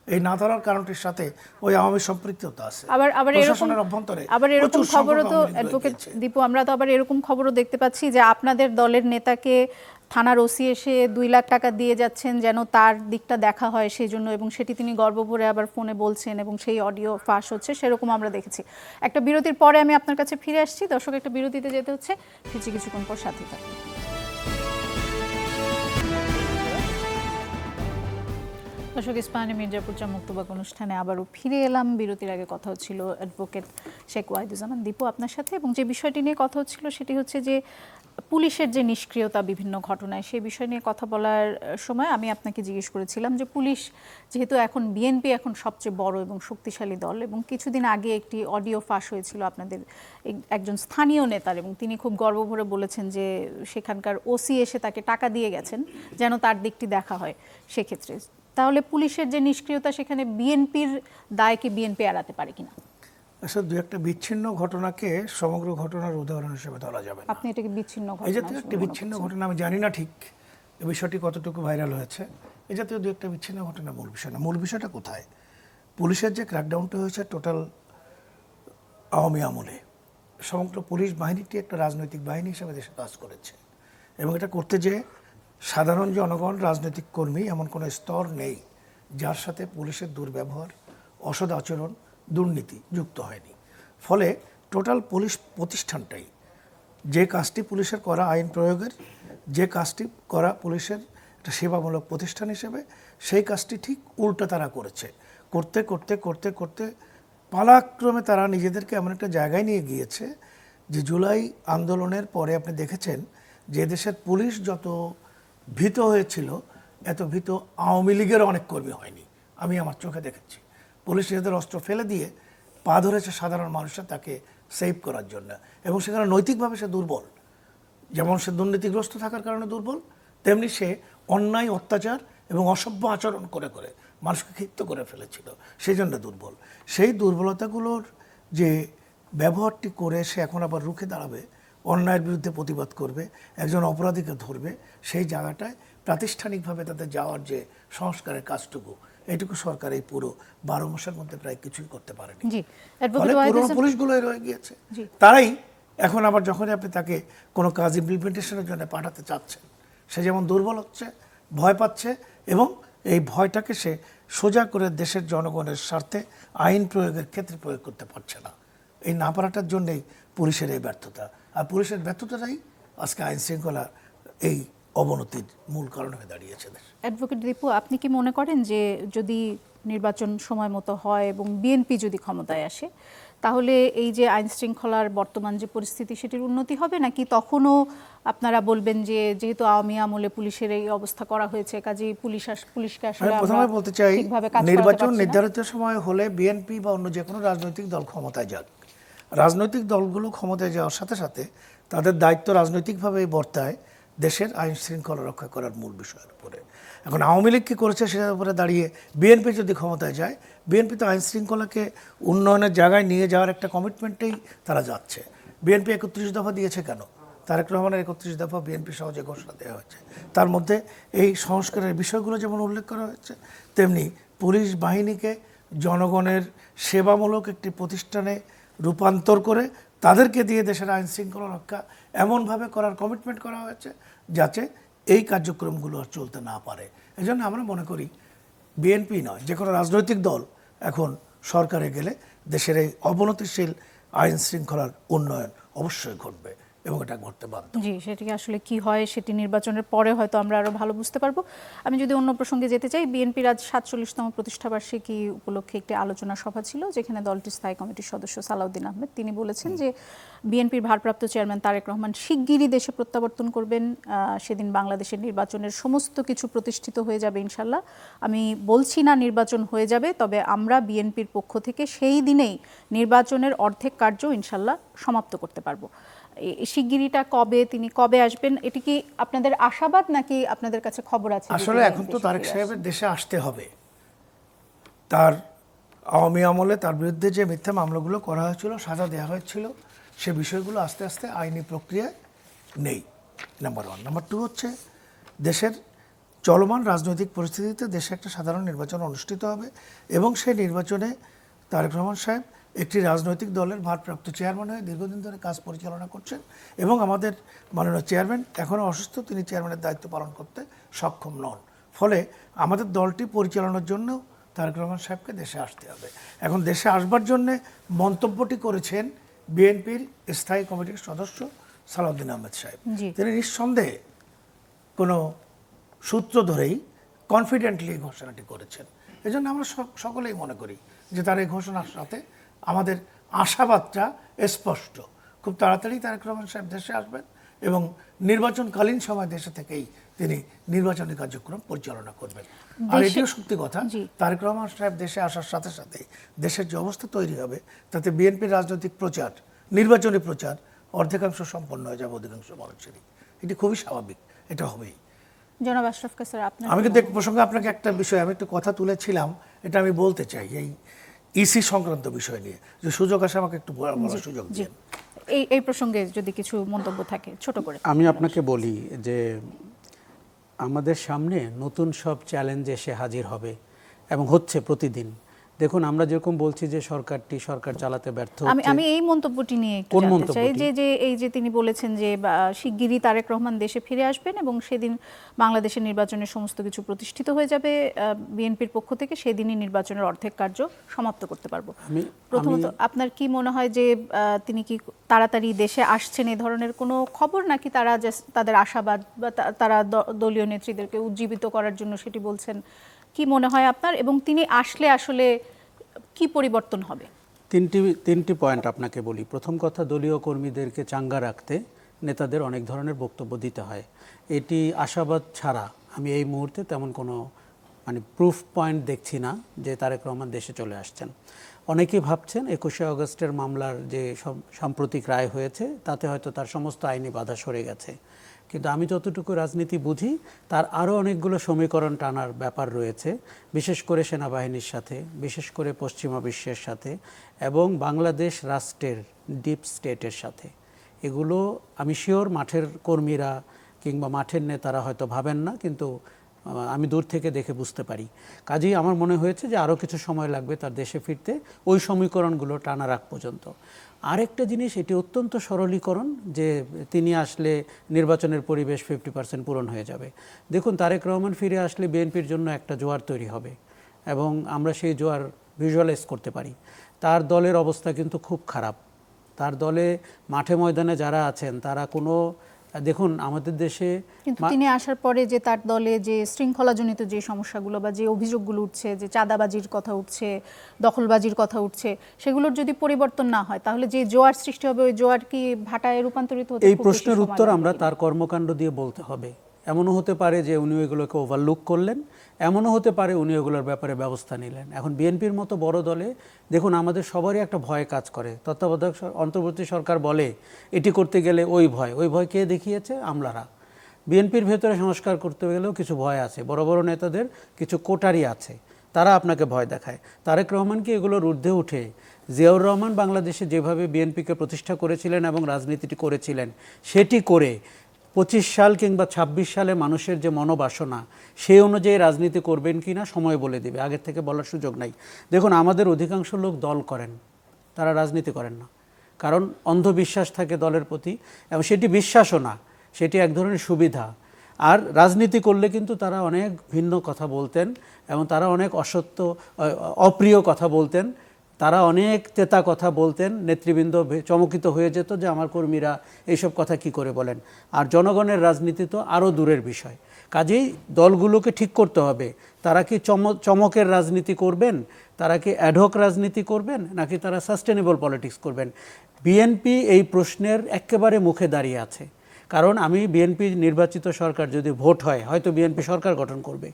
এই না ধরার কারণটির সাথে ওই আওয়ামী সম্পৃক্ততা আছে। আবার এরকম খবরও তো অ্যাডভোকেট দীপু, আমরা তো আবার এরকম খবরও দেখতে পাচ্ছি যে আপনাদের দলের নেতাকে থানার ওসি এসে 2 লাখ টাকা দিয়ে যাচ্ছেন যেন তার দিকটা দেখা হয় সেই জন্য, এবং সেটি তিনি গর্বভরে আবার ফোনে বলছেন এবং সেই অডিও ফাঁস হচ্ছে, সেরকম আমরা দেখেছি। একটা বিরতির পরে আমি আপনার কাছে ফিরে আসছি। দর্শক, একটা বিরতিতে যেতে হচ্ছে, ফিরছি কিছুক্ষণ পর, সাথে থাকুন। দর্শক, ইস্পাহানি মির্জাপুর চা মুক্তবাক অনুষ্ঠানে আবারও ফিরে এলাম। বিরতির আগে কথা হচ্ছিল অ্যাডভোকেট শেখ ওয়াহিদুজ্জামান দীপু আপনার সাথে, এবং যে বিষয়টি নিয়ে কথা হচ্ছিল সেটি হচ্ছে যে পুলিশের যে নিষ্ক্রিয়তা বিভিন্ন ঘটনায় সেই বিষয় নিয়ে কথা বলার সময় আমি আপনাকে জিজ্ঞেস করেছিলাম যে পুলিশ যেহেতু এখন বিএনপি এখন সবচেয়ে বড় এবং শক্তিশালী দল, এবং কিছুদিন আগে একটি অডিও ফাঁস হয়েছিল আপনাদের একজন স্থানীয় নেতার, এবং তিনি খুব গর্বভরে বলেছেন যে সেখানকার ওসি এসে তাকে টাকা দিয়ে গেছেন যেন তার দিকটি দেখা হয় সেক্ষেত্রে। তাহলে পুলিশের যে নিষ্ক্রিয়তা সেখানে বিএনপির দায় কি বিএনপি এড়াতে পারে কিনা? আসলে দু একটা বিচ্ছিন্ন ঘটনাকে সমগ্র ঘটনার উদাহরণ হিসেবে ধরা যাবে না। আপনি এটাকে বিচ্ছিন্ন এই ঘটনা জাতীয় একটি বিচ্ছিন্ন ঘটনা, আমি জানি না ঠিক এই বিষয়টি কতটুকু ভাইরাল হয়েছে। এই জাতীয় দু একটা বিচ্ছিন্ন ঘটনা মূল বিষয় না। মূল বিষয়টা কোথায়? পুলিশের যে ক্র্যাকডাউনটা হয়েছে টোটাল আওয়ামী আমলে সমগ্র পুলিশ বাহিনীটি একটা রাজনৈতিক বাহিনী হিসেবে দেশে কাজ করেছে, এবং এটা করতে যে সাধারণ জনগণ, রাজনৈতিক কর্মী এমন কোনো স্তর নেই যার সাথে পুলিশের দুর্ব্যবহার, অসৎ আচরণ, দুর্নীতি যুক্ত হয়নি। ফলে টোটাল পুলিশ প্রতিষ্ঠানটাই, যে কাজটি পুলিশের করা আইন প্রয়োগের, যে কাজটি করা পুলিশের একটা সেবামূলক প্রতিষ্ঠান হিসেবে, সেই কাজটি ঠিক উল্টো তারা করেছে। করতে করতে করতে করতে পালাক্রমে তারা নিজেদেরকে এমন একটা জায়গায় নিয়ে গিয়েছে যে জুলাই আন্দোলনের পরে আপনি দেখেছেন যে দেশের পুলিশ যত ভীত হয়েছিল, এত ভীত আওয়ামী লীগের অনেক কর্মী হয়নি। আমি আমার চোখে দেখেছি পুলিশ নিজেদের অস্ত্র ফেলে দিয়ে পা ধরেছে সাধারণ মানুষরা তাকে সেভ করার জন্য, এবং সেখানে নৈতিকভাবে সে দুর্বল। যেমন সে দুর্নীতিগ্রস্ত থাকার কারণে দুর্বল, তেমনি সে অন্যায়, অত্যাচার এবং অসভ্য আচরণ করে করে মানুষকে ক্ষিপ্ত করে ফেলেছিল, সেই জন্য দুর্বল। সেই দুর্বলতাগুলোর যে ব্যবহারটি করে সে এখন আবার রুখে দাঁড়াবে, অন্যায়ের বিরুদ্ধে প্রতিবাদ করবে, একজন অপরাধীকে ধরবে, সেই জায়গাটায় প্রাতিষ্ঠানিকভাবে তাদের যাওয়ার যে সংস্কারের কাজটুকু, এইটুকু সরকার এই পুরো 12 মাসের মধ্যে প্রায় কিছুই করতে পারেনি। জি, ফলে পুরনো পুলিশগুলোই রয়ে গিয়েছে। তারাই এখন আবার যখনই আপনি তাকে কোনো কাজ ইমপ্লিমেন্টেশনের জন্য পাঠাতে চাচ্ছেন, সে যেমন দুর্বল হচ্ছে, ভয় পাচ্ছে, এবং এই ভয়টাকে সে সোজা করে দেশের জনগণের স্বার্থে আইন প্রয়োগের ক্ষেত্রে প্রয়োগ করতে পারছে না। এই না পারাটার জন্যই পুলিশের এই ব্যর্থতা, আর পুলিশের ব্যর্থতাটাই আজকে আইন শৃঙ্খলা এই অবনতির মূল কারণ হয়ে দাঁড়িয়েছে। অ্যাডভোকেট দীপু, আপনি কি মনে করেন যে যদি নির্বাচন সময় মতো হয় এবং বিএনপি যদি ক্ষমতায় আসে, তাহলে এই যে আইন শৃঙ্খলার বর্তমান যে পরিস্থিতি সেটির উন্নতি হবে, নাকি তখনও আপনারা বলবেন যে যেহেতু আওয়ামী আমলে পুলিশের এই অবস্থা করা হয়েছে কাজেই পুলিশকে আসলে আমি প্রথমে বলতে চাই, ঠিকভাবে কাজ করাতে নির্বাচন পারছি না? নির্ধারিত সময় হলে বিএনপি বা অন্য যে কোনো রাজনৈতিক দল ক্ষমতায় যাক, রাজনৈতিক দলগুলো ক্ষমতায় যাওয়ার সাথে সাথে তাদের দায়িত্ব রাজনৈতিকভাবে বর্তায় দেশের আইন শৃঙ্খলা রক্ষা করার মূল বিষয়ের উপরে। এখন আওয়ামী লীগ কী করেছে সেটার উপরে দাঁড়িয়ে বিএনপি যদি ক্ষমতায় যায়, বিএনপি তো আইন শৃঙ্খলাকে উন্নয়নের জায়গায় নিয়ে যাওয়ার একটা কমিটমেন্টেই তারা যাচ্ছে। বিএনপি 31 দফা দিয়েছে কেন? তারেক রহমানের 31 দফা বিএনপি সহজে ঘোষণা দেওয়া হয়েছে। তার মধ্যে এই সংস্কারের বিষয়গুলো যেমন উল্লেখ করা হয়েছে, তেমনি পুলিশ বাহিনীকে জনগণের সেবামূলক একটি প্রতিষ্ঠানে রূপান্তর করে তাদেরকে দিয়ে দেশের আইন শৃঙ্খলা রক্ষা এমনভাবে করার কমিটমেন্ট করা হয়েছে যাতে এই কার্যক্রমগুলো আর চলতে না পারে। এই জন্য আমরা মনে করি বিএনপি নয়, যে কোনো রাজনৈতিক দল এখন সরকারে গেলে দেশের এই অবনতিশীল আইন শৃঙ্খলার উন্নয়ন অবশ্যই ঘটবে, এবং এটা ঘটতে বাধ্য। জি, সেটি আসলে কি হয় সেটি নির্বাচনের পরে হয়তো আমরা আরো ভালো বুঝতে পারবো। আমি যদি অন্য প্রসঙ্গে যেতে চাই, বিএনপির আজ 47তম প্রতিষ্ঠাবার্ষিকী উপলক্ষে একটি আলোচনা সভা ছিল, যেখানে দলটির স্থায়ী কমিটির সদস্য সালাউদ্দিন আহমেদ তিনি বলেছেন যে বিএনপির ভারপ্রাপ্ত চেয়ারম্যান তারেক রহমান শিগগিরই দেশে প্রত্যাবর্তন করবেন, সেদিন বাংলাদেশের নির্বাচনের সমস্ত কিছু প্রতিষ্ঠিত হয়ে যাবে ইনশাল্লাহ। আমি বলছি না নির্বাচন হয়ে যাবে, তবে আমরা বিএনপির পক্ষ থেকে সেই দিনেই নির্বাচনের অর্ধেক কার্য ইনশাল্লাহ সমাপ্ত করতে পারবো। শিগগিরিটা কবে, তিনি কবে আসবেন, এটি কি আপনাদের আশাবাদ নাকি আপনাদের কাছে খবর আছে? আসলে এখন তো তারেক সাহেবের দেশে আসতে হবে। তার আওয়ামী আমলে তার বিরুদ্ধে যে মিথ্যা মামলাগুলো করা হয়েছিল, সাজা দেওয়া হয়েছিল, সে বিষয়গুলো আস্তে আস্তে আইনি প্রক্রিয়ায় নেই, নাম্বার 1। নাম্বার 2 হচ্ছে দেশের চলমান রাজনৈতিক পরিস্থিতিতে দেশে একটা সাধারণ নির্বাচন অনুষ্ঠিত হবে, এবং সেই নির্বাচনে তারেক রহমান সাহেব একটি রাজনৈতিক দলের ভারপ্রাপ্ত চেয়ারম্যান হয়ে দীর্ঘদিন ধরে কাজ পরিচালনা করছেন, এবং আমাদের মাননীয় চেয়ারম্যান এখনও অসুস্থ, তিনি চেয়ারম্যানের দায়িত্ব পালন করতে সক্ষম নন। ফলে আমাদের দলটি পরিচালনার জন্য তারেক রহমান সাহেবকে দেশে আসতে হবে। এখন দেশে আসবার জন্যে মন্তব্যটি করেছেন বিএনপির স্থায়ী কমিটির সদস্য সালাউদ্দিন আহমেদ সাহেব। তিনি নিঃসন্দেহে কোনো সূত্র ধরেই কনফিডেন্টলি এই ঘোষণাটি করেছেন। এই জন্য আমরা সকলেই মনে করি যে তার এই ঘোষণার সাথে আমাদের আশাবাদটা স্পষ্ট। খুব তাড়াতাড়ি তারেক রহমান সাহেব দেশে আসবেন, এবং নির্বাচনকালীন সময় দেশে থেকেই তিনি নির্বাচনী কার্যক্রম পরিচালনা করবেন। আর এটিও সত্যি কথা, তারেক রহমান সাহেব দেশে আসার সাথে সাথে দেশের যে অবস্থা তৈরি হবে তাতে বিএনপির রাজনৈতিক প্রচার, নির্বাচনী প্রচার অর্ধেকাংশ সম্পন্ন হয়ে যাবে অধিকাংশ মানুষেরই। এটি খুবই স্বাভাবিক, এটা হবেই। জনাব আশরাফ স্যার, আপনার আমি কিন্তু প্রসঙ্গে আপনাকে একটা বিষয়, আমি একটু কথা তুলেছিলাম, এটা আমি বলতে চাই এই ইসি সংক্রান্ত বিষয় নিয়ে, যে সুযোগ আসে আমাকে একটু বলার সুযোগ দিন। এই প্রসঙ্গে যদি কিছু মন্তব্য থাকে ছোট করে। আমি আপনাকে বলি যে আমাদের সামনে নতুন সব চ্যালেঞ্জ এসে হাজির হবে এবং হচ্ছে প্রতিদিন। দেখুন, আমরা যেরকম বলছি যে সরকার চালাতে ব্যর্থ হচ্ছে। আমি এই মন্তব্যটি নিয়ে একটু জানতে চাই যে এই যে তিনি বলেছেন যে শিগগিরই তারেক রহমান দেশে ফিরে আসবেন এবং সেদিন বাংলাদেশের নির্বাচনের সমস্ত কিছু প্রতিষ্ঠিত হয়ে যাবে বিএনপির পক্ষ থেকে, সেদিনই নির্বাচনের অর্ধেক কার্য সমাপ্ত করতে পারবো। প্রথমত আপনার কি মনে হয় যে তিনি কি তাড়াতাড়ি দেশে আসছেন এই ধরনের কোনো খবর, নাকি তারা তাদের আশাবাদ বা তারা দলীয় নেত্রীদেরকে উজ্জীবিত করার জন্য সেটি বলছেন? কি মনে হয় আপনার, এবং তিনি আসলে আসলে কি পরিবর্তন হবে? তিনটি পয়েন্ট আপনাকে বলি। প্রথম কথা, দলীয় কর্মীদেরকে চাঙ্গা রাখতে নেতাদের অনেক ধরনের বক্তব্য দিতে হয়। এটি আশাবাদ ছাড়া আমি এই মুহূর্তে তেমন কোনো প্রুফ পয়েন্ট দেখছি না যে তারেক রহমান দেশে চলে আসছেন। অনেকেই ভাবছেন 21শে আগস্টের মামলার যে সাম্প্রতিক রায় হয়েছে তাতে হয়তো তার সমস্ত আইনি বাধা সরে গেছে, কিন্তু আমি যতটুকু রাজনীতি বুঝি তার আরও অনেকগুলো সমীকরণ টানার ব্যাপার রয়েছে, বিশেষ করে সেনাবাহিনীর সাথে, বিশেষ করে পশ্চিমা বিশ্বের সাথে এবং বাংলাদেশ রাষ্ট্রের ডিপ স্টেটের সাথে। এগুলো আমি শিওর মাঠের কর্মীরা কিংবা মাঠের নেতারা হয়তো ভাবেন না, কিন্তু আমি দূর থেকে দেখে বুঝতে পারি। কাজেই আমার মনে হয়েছে যে আরও কিছু সময় লাগবে তার দেশে ফিরতে, ওই সমীকরণগুলো টানার আগ পর্যন্ত। আরেকটা জিনিস, এটি অত্যন্ত সরলীকরণ যে তিনি আসলে নির্বাচনের পরিবেশ 50% পূরণ হয়ে যাবে। দেখুন, তারেক রহমান ফিরে আসলে বিএনপির জন্য একটা জোয়ার তৈরি হবে এবং আমরা সেই জোয়ার ভিজুয়ালাইজ করতে পারি। তার দলের অবস্থা কিন্তু খুব খারাপ। তার দলে মাঠে ময়দানে যারা আছেন তারা কোনো, দেখুন আমাদের দেশে কিন্তু তিনি আসার পরে যে তার দলে যে শৃঙ্খলাজনিত যে সমস্যাগুলো বা যে অভিযোগগুলো উঠছে, যে চাঁদাবাজির কথা উঠছে, দখলবাজির কথা উঠছে, সেগুলোর যদি পরিবর্তন না হয় তাহলে যে জোয়ার সৃষ্টি হবে ওই জোয়ার কি ভাটায় রূপান্তরিত হতে? এই প্রশ্নের উত্তর আমরা তার কর্মকাণ্ড দিয়ে বলতে হবে। এমনও হতে পারে যে উনি এগুলোকে ওভারলুক করলেন, এমনও হতে পারে উনি এগুলোর ব্যাপারে ব্যবস্থা নিলেন। এখন বিএনপির মতো বড় দলে দেখুন আমাদের সবারই একটা ভয় কাজ করে। তত্ত্বাবধায়ক অন্তর্বর্তী সরকার বলে এটি করতে গেলে ওই ভয় কে দেখিয়েছে? আমলারা। বিএনপির ভেতরে সংস্কার করতে গেলেও কিছু ভয় আছে, বড় বড় নেতাদের কিছু কোটারি আছে, তারা আপনাকে ভয় দেখায়। তারেক রহমানকে এগুলোর ঊর্ধ্বে উঠে জিয়াউর রহমান বাংলাদেশে যেভাবে বিএনপিকে প্রতিষ্ঠা করেছিলেন এবং রাজনীতিটি করেছিলেন, সেটি করে 25 সাল কিংবা 26 সালে মানুষের যে মনোবাসনা সেই অনুযায়ী রাজনীতি করবেন কি না সময় বলে দেবে, আগের থেকে বলার সুযোগ নাই। দেখুন, আমাদের অধিকাংশ লোক দল করেন, তারা রাজনীতি করেন না, কারণ অন্ধবিশ্বাস থাকে দলের প্রতি, এবং সেটি বিশ্বাসও না, সেটি এক ধরনের সুবিধা। আর রাজনীতি করলে কিন্তু তারা অনেক ভিন্ন কথা বলতেন এবং তারা অনেক অপ্রিয় কথা বলতেন, তারা অনেক তেতা কথা বলতেন। নেতৃবৃন্দ চমকিত হয়ে যেত যে আমার কর্মীরা এইসব কথা কি করে বলেন। আর জনগণের রাজনীতি তো আরও দূরের বিষয়। কাজেই দলগুলোকে ঠিক করতে হবে, তারা কি চমকের রাজনীতি করবেন, তারা কি অ্যাডহক রাজনীতি করবেন, নাকি তারা সাস্টেনেবল পলিটিক্স করবেন। বিএনপি এই প্রশ্নের একেবারে মুখে দাঁড়িয়ে আছে। কারণ আমি বিএনপি নির্বাচিত সরকার যদি ভোট হয়, হয়তো বিএনপি সরকার গঠন করবে।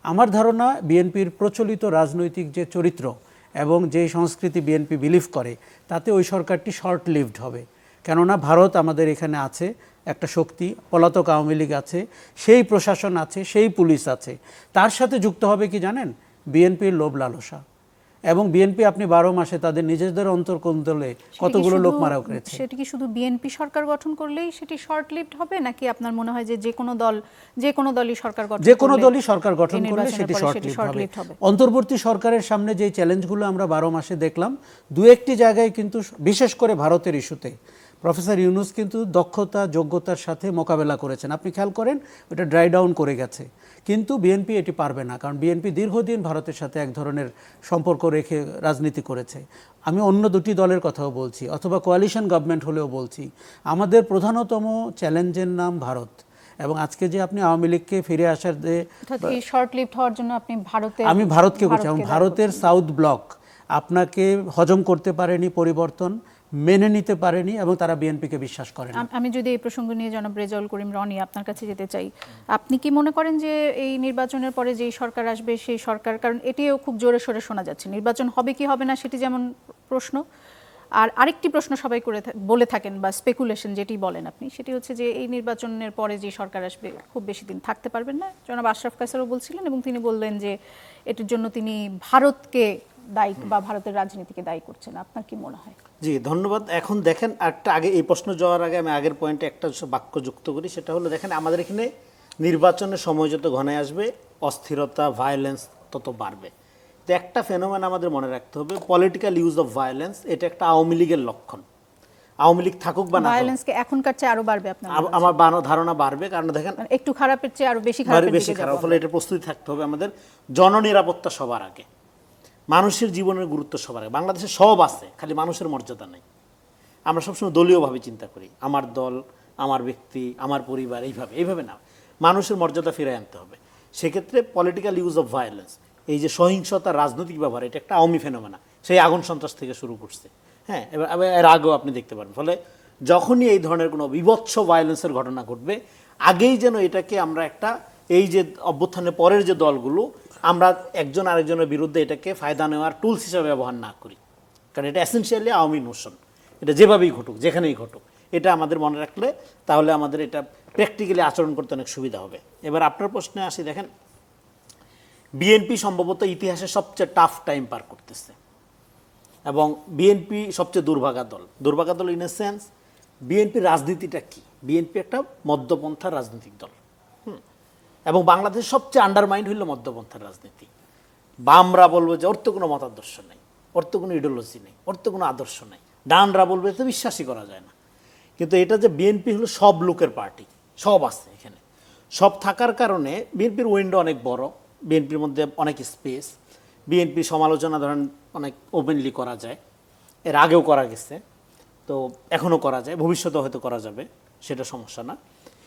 আমার ধারণা বিএনপির প্রচলিত রাজনৈতিক যে চরিত্র এবং যেই সংস্কৃতি বিএনপি বিলিভ করে, তাতে ওই সরকারটি শর্ট লিভড হবে। কেননা ভারত আমাদের এখানে আছে, একটা শক্তি, পলাতক আওয়ামী লীগ আছে, সেই প্রশাসন আছে, সেই পুলিশ আছে। তার সাথে যুক্ত হবে কি জানেন? বিএনপির লোভ লালসা। এবং বিএনপি আপনি 12 মাসে তাদের নিজেদের অন্তর্কোন্দলে কতগুলো লোক মারা করেছে। সেটা কি শুধু বিএনপি সরকার গঠন করলেই সেটি শর্ট লিভড হবে, নাকি আপনার মনে হয় যে কোনো দলই সরকার গঠন করলে সেটি শর্ট লিভড হবে? অন্তর্বর্তী সরকারের সামনে যে চ্যালেঞ্জগুলো আমরা 12 মাসে দেখলাম, দু একটি জায়গায় কিন্তু বিশেষ করে ভারতের ইস্যুতে প্রফেসর ইউনূস কিন্তু দক্ষতা যোগ্যতার সাথে মোকাবেলা করেছেন। আপনি খেয়াল করেন ওটা ড্রাই ডাউন করে গেছে, কিন্তু বিএনপি এটি পারবে না, কারণ বিএনপি দীর্ঘদিন ভারতের সাথে এক ধরনের সম্পর্ক রেখে রাজনীতি করেছে। আমি অন্য দুটি দলের কথাও বলছি, অথবা কোয়ালিশন গভর্নমেন্ট হলেও বলছি। আমাদের প্রধানতম চ্যালেঞ্জের নাম ভারত। এবং আজকে যে আপনি আওয়ামী লীগকে ফিরে আসার যে শর্ট লিভড হওয়ার জন্য আমি ভারতকে বলছি, ভারতের সাউথ ব্লক আপনাকে হজম করতে পারেনি পরিবর্তন, মেনে নিতে পারেনি এবং তারা বিএনপিকে বিশ্বাস করে না। আমি যদি এই প্রসঙ্গ নিয়ে জনাব রেজাউল করিম রনি আপনার কাছে যেতে চাই, আপনি কি মনে করেন যে এই নির্বাচনের পরে যেই সরকার আসবে সেই সরকার, কারণ এটিও খুব জোরে সোরে শোনা যাচ্ছে, নির্বাচন হবে কি হবে না সেটি যেমন প্রশ্ন, আর আরেকটি প্রশ্ন সবাই বলে থাকেন বা স্পেকুলেশন যেটি বলেন আপনি, সেটি হচ্ছে যে এই নির্বাচনের পরে যে সরকার আসবে খুব বেশি দিন থাকতে পারবেন না। জনাব আশরাফ কায়সারও বলছিলেন এবং তিনি বললেন যে এটির জন্য তিনি ভারতকে দায়ী বা ভারতের রাজনীতিকে দায়ী করছেন। আপনার কি মনে হয়? জি ধন্যবাদ। এখন দেখেন একটা আগে এই প্রশ্ন যাওয়ার আগে আমি আগের পয়েন্টে একটা বাক্য যুক্ত করি, সেটা হলো দেখেন আমাদের এখানে নির্বাচনের সময় যত ঘনায় আসবে অস্থিরতা ভায়োলেন্স তত বাড়বে। তো একটা ফেনোমেন আমাদের মনে রাখতে হবে, পলিটিক্যাল ইউজ অফ ভায়োলেন্স এটা একটা আওয়ামী লীগের লক্ষণ। আওয়ামী লীগ থাকুক বা না থাকুক, ভায়োলেন্স কি এখনকার চেয়ে আরো বাড়বে আপনার? আমার ধারণা বাড়বে, কারণ দেখেন মানে একটু খারাপের চেয়ে আরো বেশি খারাপের বেশি দিকে খারাপ, যাবো ফলে এটা প্রস্তুতি থাকতে হবে আমাদের। জননিরাপত্তা সবার আগে, মানুষের জীবনের গুরুত্ব সবার আগে। বাংলাদেশে সব আছে, খালি মানুষের মর্যাদা নেই। আমরা সবসময় দলীয়ভাবে চিন্তা করি, আমার দল, আমার ব্যক্তি, আমার পরিবার, এইভাবে না, মানুষের মর্যাদা ফিরে আনতে হবে। সেক্ষেত্রে পলিটিক্যাল ইউজ অফ ভায়োলেন্স, এই যে সহিংসতা রাজনৈতিক ব্যবহার, এটা একটা আওয়ামী ফেনোমেনা, সেই আগুন সন্ত্রাস থেকে শুরু করছে। হ্যাঁ, এবার এর আগেও আপনি দেখতে পারেন। ফলে যখনই এই ধরনের কোনো বিভৎস ভায়োলেন্সের ঘটনা ঘটবে, আগেই যেন এটাকে আমরা একটা, এই যে অভ্যুত্থানের পরের যে দলগুলো, আমরা একজন আরেকজনের বিরুদ্ধে এটাকে ফায়দা নেওয়ার টুলস হিসেবে ব্যবহার না করি, কারণ এটা এসেনশিয়ালি আওয়ামী নোশন। এটা যেভাবেই ঘটুক, যেখানেই ঘটুক, এটা আমাদের মনে রাখলে তাহলে আমাদের এটা প্র্যাকটিক্যালি আচরণ করতে অনেক সুবিধা হবে। এবার আপনার প্রশ্নে আসি, দেখেন বিএনপি সম্ভবত ইতিহাসে সবচেয়ে টাফ টাইম পার করতেছে এবং বিএনপি সবচেয়ে দুর্ভাগা দল ইন এ সেন্স। বিএনপির রাজনীতিটা কি? বিএনপি একটা মধ্যপন্থার রাজনৈতিক দল, এবং বাংলাদেশের সবচেয়ে আন্ডারমাইন্ড হইল মধ্যপন্থার রাজনীতি। বামরা বলবে যে ওর তো কোনো মতাদর্শ নেই, ওর তো কোনো ইডিওলজি নেই, ওর তো কোনো আদর্শ নেই। ডানরা বলবে তো বিশ্বাসই করা যায় না। কিন্তু এটা যে বিএনপি হলো সব লোকের পার্টি, সব আছে এখানে, সব থাকার কারণে বিএনপির উইন্ডো অনেক বড়, বিএনপির মধ্যে অনেক স্পেস, বিএনপি সমালোচনা ধরেন অনেক ওপেনলি করা যায়, এর আগেও করা গেছে, তো এখনও করা যায়, ভবিষ্যতে হয়তো করা যাবে, সেটা সমস্যা না।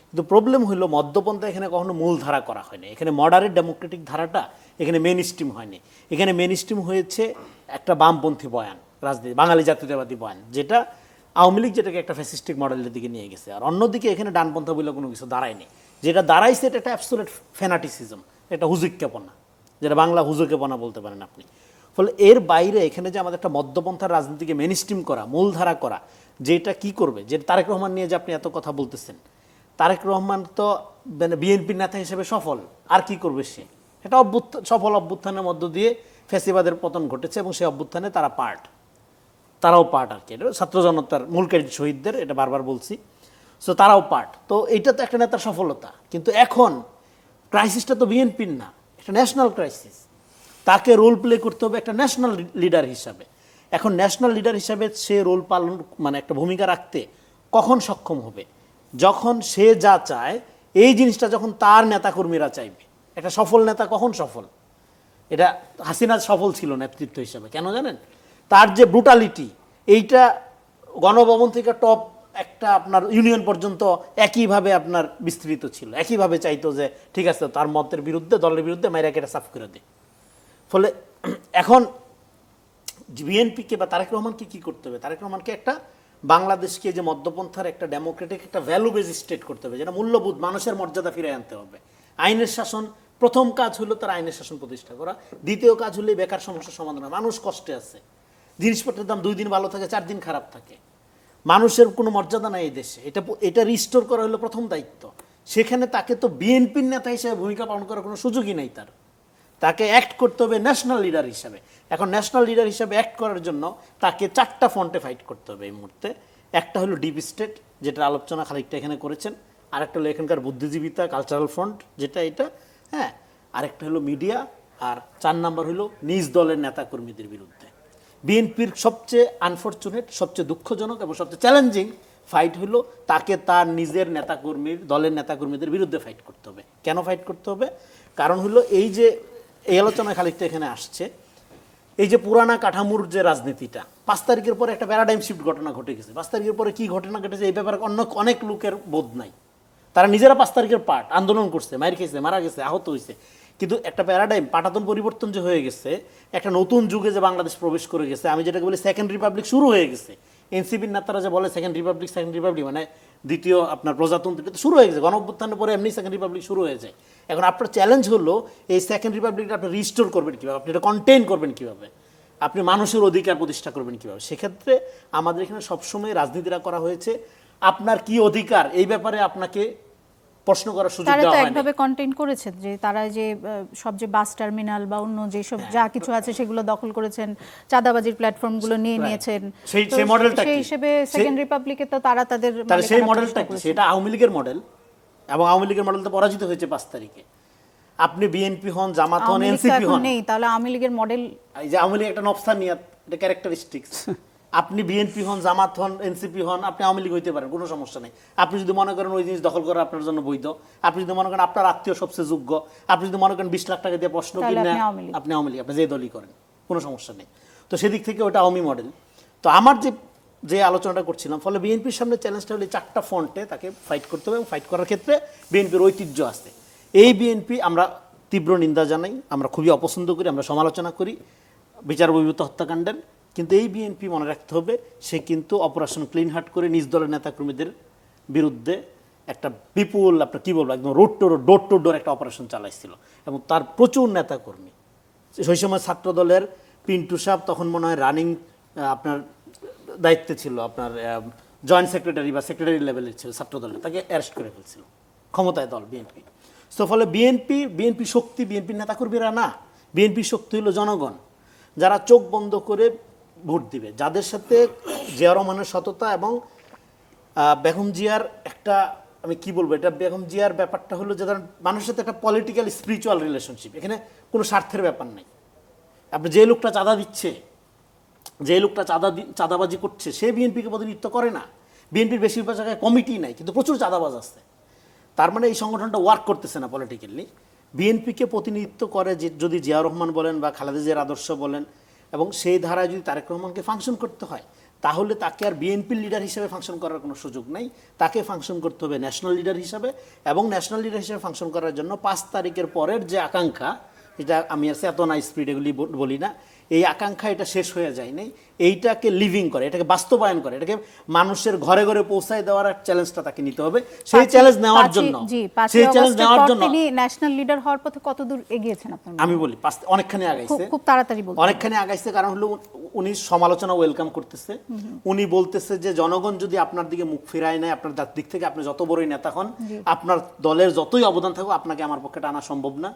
কিন্তু প্রবলেম হলো মধ্যপন্থা এখানে কখনো মূল ধারা করা হয়নি। এখানে মডারেট ডেমোক্রেটিক ধারাটা এখানে মেন স্ট্রিম হয়নি। এখানে মেন স্ট্রিম হয়েছে একটা বামপন্থী বয়ান, রাজনীতি, বাঙালি জাতীয়তাবাদী বয়ান, যেটা আওয়ামী লীগ যেটাকে একটা ফ্যাসিস্টিক মডেলের দিকে নিয়ে গেছে। আর অন্যদিকে এখানে ডানপন্থা বলে কোনো কিছু দাঁড়ায়নি। যেটা দাঁড়াইছে এটা একটা অ্যাবসোলিউট ফ্যানাটিসিজম, এটা হুজুক্কেপনা, যেটা বাংলা হুজুকেপনা বলতে পারেন আপনি। ফলে এর বাইরে এখানে যে আমাদের একটা মধ্যপন্থার রাজনীতিকে মেন স্ট্রিম করা, মূলধারা করা, যেটা কি করবে, যে তারেক রহমান নিয়ে যে আপনি এত কথা বলতেছেন, তারেক রহমান তো মানে বিএনপির নেতা হিসেবে সফল, আর কি করবে সে? এটা সফল অভ্যুত্থানের মধ্য দিয়ে ফ্যাসিবাদের পতন ঘটেছে এবং সেই অভ্যুত্থানে তারাও পার্ট আর কি। এটা ছাত্র জনতার মূল ক্যাডেট শহীদদের, এটা বারবার বলছি, সো তারাও পার্ট। তো এইটা তো একটা নেতার সফলতা। কিন্তু এখন ক্রাইসিসটা তো বিএনপির না, একটা ন্যাশনাল ক্রাইসিস। তাকে রোল প্লে করতে হবে একটা ন্যাশনাল লিডার হিসাবে। এখন ন্যাশনাল লিডার হিসাবে সে রোল পালন, মানে একটা ভূমিকা রাখতে কখন সক্ষম হবে? যখন সে যা চায় এই জিনিসটা যখন তার নেতাকর্মীরা চাইবে। একটা সফল নেতা কখন সফল? এটা হাসিনা সফল ছিল নেতৃত্ব হিসাবে, কেন জানেন? তার যে ব্রুটালিটি, এইটা গণভবন থেকে টপ একটা আপনার ইউনিয়ন পর্যন্ত একইভাবে আপনার বিস্তৃত ছিল, একইভাবে চাইতো যে ঠিক আছে তার মতের বিরুদ্ধে, দলের বিরুদ্ধে মাইরা কেটে সাফ করে দেয়। ফলে এখন বিএনপিকে বা তারেক রহমানকে কি করতে হবে? তারেক রহমানকে একটা বাংলাদেশকে যে মধ্যপন্থার একটা ডেমোক্রেটিক একটা ভ্যালু বেজ স্টেট করতে হবে, যেটা মূল্যবোধ, মানুষের মর্যাদা ফিরে আনতে হবে। আইনের শাসন, প্রথম কাজ হলো তার আইনের শাসন প্রতিষ্ঠা করা। দ্বিতীয় কাজ হলে বেকার সমস্যার সমাধান। মানুষ কষ্টে আছে, জিনিসপত্রের দাম 2 দিন ভালো থাকে, 4 দিন খারাপ থাকে, মানুষের কোনো মর্যাদা নাই এই দেশে। এটা রিস্টোর করা হলো প্রথম দায়িত্ব। সেখানে তাকে তো বিএনপির নেতা হিসেবে ভূমিকা পালন করার কোনো সুযোগই নেই তাকে অ্যাক্ট করতে হবে ন্যাশনাল লিডার হিসাবে। এখন ন্যাশনাল লিডার হিসাবে অ্যাক্ট করার জন্য তাকে 4টা ফ্রন্টে ফাইট করতে হবে এই মুহূর্তে। একটা হলো ডিপ স্টেট, যেটা আলোচনা খানিকটা এখানে করেছেন। আরেকটা হলো এখানকার বুদ্ধিজীবিতা, কালচারাল ফ্রন্ট, যেটা এটা, হ্যাঁ। আরেকটা হলো মিডিয়া, আর 4 নাম্বার হলো নিজ দলের নেতাকর্মীদের বিরুদ্ধে। বিএনপির সবচেয়ে আনফর্চুনেট, সবচেয়ে দুঃখজনক এবং সবচেয়ে চ্যালেঞ্জিং ফাইট হলো তাকে তার নিজের নেতাকর্মীর, দলের নেতাকর্মীদের বিরুদ্ধে ফাইট করতে হবে। কেন ফাইট করতে হবে? কারণ হলো এই যে এই আলোচনায় খানিকটা এখানে আসছে, এই যে পুরানা কাঠামোর যে রাজনীতিটা, 5 তারিখের পরে একটা প্যারাডাইম শিফট ঘটনা ঘটে গেছে। 5 তারিখের পরে কি ঘটনা ঘটেছে এই ব্যাপারে অনেক লোকের বোধ নাই। তারা নিজেরা 5 তারিখের পার্ট, আন্দোলন করছে, মার খেয়েছে, মারা গেছে, আহত হয়েছে, কিন্তু একটা প্যারাডাইম পাটাতন পরিবর্তন যে হয়ে গেছে, একটা নতুন যুগে যে বাংলাদেশ প্রবেশ করে গেছে, আমি যেটাকে বলি সেকেন্ড রিপাবলিক শুরু হয়ে গেছে। এনসিপির নেতারা যে বলে সেকেন্ড রিপাবলিক মানে দ্বিতীয় আপনার প্রজাতন্ত্র, এটা তো শুরু হয়ে গেছে। গণঅভ্যুত্থানের পরে এমনি সেকেন্ড রিপাবলিক শুরু হয়ে যায়। এখন আপনার চ্যালেঞ্জ হলো এই সেকেন্ড রিপাবলিকটা আপনি রিস্টোর করবেন কীভাবে, আপনি এটা কন্টেইন করবেন কীভাবে, আপনি মানুষের অধিকার প্রতিষ্ঠা করবেন কীভাবে। সেক্ষেত্রে আমাদের এখানে সবসময় রাজনীতিটা করা হয়েছে আপনার কি অধিকার এই ব্যাপারে আপনাকে প্রশ্ন করার সুযোগ তারা তো দেওয়া হয় একভাবে কন্টেইন করেছে যে তারা যে সব যে বাস টার্মিনাল বা অন্য যেসব যা কিছু আছে সেগুলো দখল করেছেন, চাঁদাবাজির প্ল্যাটফর্মগুলো নিয়ে নিয়েছেন। সেই মডেলটা সেই হিসেবে সেকেন্ড রিপাবলিকে তো তারা তাদের তাহলে সেই মডেলটা কি? সেটা আওয়ামী লীগের মডেল, এবং আওয়ামী লীগের মডেল তো পরাজিত হয়েছে 5 তারিখে। আপনি বিএনপি হন, জামাত হন, এনসিপি হন, নেই, তাহলে আওয়ামী লীগের মডেল, এই যে আওয়ামী লীগ একটা নফসানিয়াত, এটা ক্যারেক্টারিস্টিক্স। আপনি বিএনপি হন, জামাত হন, এনসিপি হন, আপনি আওয়ামী লীগ হইতে পারেন, কোনো সমস্যা নেই। আপনি যদি মনে করেন ওই জিনিস দখল করা আপনার জন্য বৈধ, আপনি যদি মনে করেন আপনার আত্মীয় সবচেয়ে যোগ্য, আপনি যদি মনে করেন 20 লাখ টাকা দিয়ে প্রশ্ন কিনে আপনি আওয়ামী লীগ, আপনি যে দলই করেন, কোনো সমস্যা নেই। তো সেদিক থেকে ওটা আওয়ামী মডেল। তো আমার যে আলোচনাটা করছিলাম, ফলে বিএনপির সামনে চ্যালেঞ্জটা হলে 4টা ফ্রন্টে তাকে ফাইট করতে হবে, এবং ফাইট করার ক্ষেত্রে বিএনপির ঐতিহ্য আছে। এই বিএনপি আমরা তীব্র নিন্দা জানাই, আমরা খুবই অপছন্দ করি, আমরা সমালোচনা করি বিচার বহির্ভূত হত্যাকাণ্ডের। কিন্তু এই বিএনপি মনে রাখতে হবে, সে কিন্তু অপারেশন ক্লিন হার্ট করে নিজ দলের নেতাকর্মীদের বিরুদ্ধে একটা বিপুল, আপনার কী বলবো, একদম ডোর টু ডোর একটা অপারেশন চালাইছিল, এবং তার প্রচুর নেতাকর্মী। সেই সময় ছাত্র দলের পিন্টু সাহেব তখন মনে হয় রানিং আপনার দায়িত্বে ছিল, আপনার জয়েন্ট সেক্রেটারি বা সেক্রেটারি লেভেলের ছিল ছাত্র দলের, তাকে অ্যারেস্ট করে ফেলছিল ক্ষমতায় দল বিএনপি। সো ফলে বিএনপি শক্তি বিএনপির নেতাকর্মীরা না, বিএনপি শক্তি হলো জনগণ, যারা চোখ বন্ধ করে ভোট দিবে, যাদের সাথে জিয়া রহমানের সততা এবং বেগম জিয়ার একটা, আমি কি বলবো, এটা বেগম জিয়ার ব্যাপারটা হলো যে মানুষের সাথে একটা পলিটিক্যাল স্পিরিচুয়াল রিলেশনশিপ, এখানে কোনো স্বার্থের ব্যাপার নেই। আপনি যে লোকটা চাঁদা দিচ্ছে, যে লোকটা চাঁদাবাজি করছে, সে বিএনপিকে প্রতিনিধিত্ব করে না। বিএনপির বেশিরভাগ জায়গায় কমিটি নাই, কিন্তু প্রচুর চাঁদাবাজ আছে। তার মানে এই সংগঠনটা ওয়ার্ক করতেছে না পলিটিক্যালি। বিএনপিকে প্রতিনিধিত্ব করে যে যদি জিয়া রহমান বলেন বা খালেদা জিয়ার আদর্শ বলেন, এবং সেই ধারায় যদি তারেক রহমানকে ফাংশন করতে হয়, তাহলে তাকে আর বিএনপির লিডার হিসেবে ফাংশন করার কোনো সুযোগ নেই। তাকে ফাংশন করতে হবে ন্যাশনাল লিডার হিসাবে, এবং ন্যাশনাল লিডার হিসেবে ফাংশন করার জন্য 5 তারিখের পরের যে আকাঙ্ক্ষা, এটা আমি আর এত না স্পিড এগুলি বলি না, এই আকাঙ্ক্ষা এটা শেষ হয়ে যায় নাই, এইটাকে লিভিং করে, এটাকে বাস্তবায়ন করে, এটাকে মানুষের ঘরে ঘরে পৌঁছায় দেওয়ার চ্যালেঞ্জটা তাকে নিতে হবে। সেই চ্যালেঞ্জ নেওয়ার জন্য তিনি ন্যাশনাল লিডার হওয়ার পথে কতদূর এগিয়েছেন আপনার? আমি বলি অনেকখানি আগাইছে, খুব তাড়াতাড়ি বলতে, অনেকখানি আগাইছে। কারণ হলো উনি সমালোচনা ওয়েলকাম করতেছে, উনি বলতেছে যে জনগণ যদি আপনার দিকে মুখ ফিরায় নেয়, আপনার দিক থেকে আপনি যত বড়ই নেতা হন, আপনার দলের যতই অবদান থাকুক, আপনাকে আমার পক্ষে আনা সম্ভব না।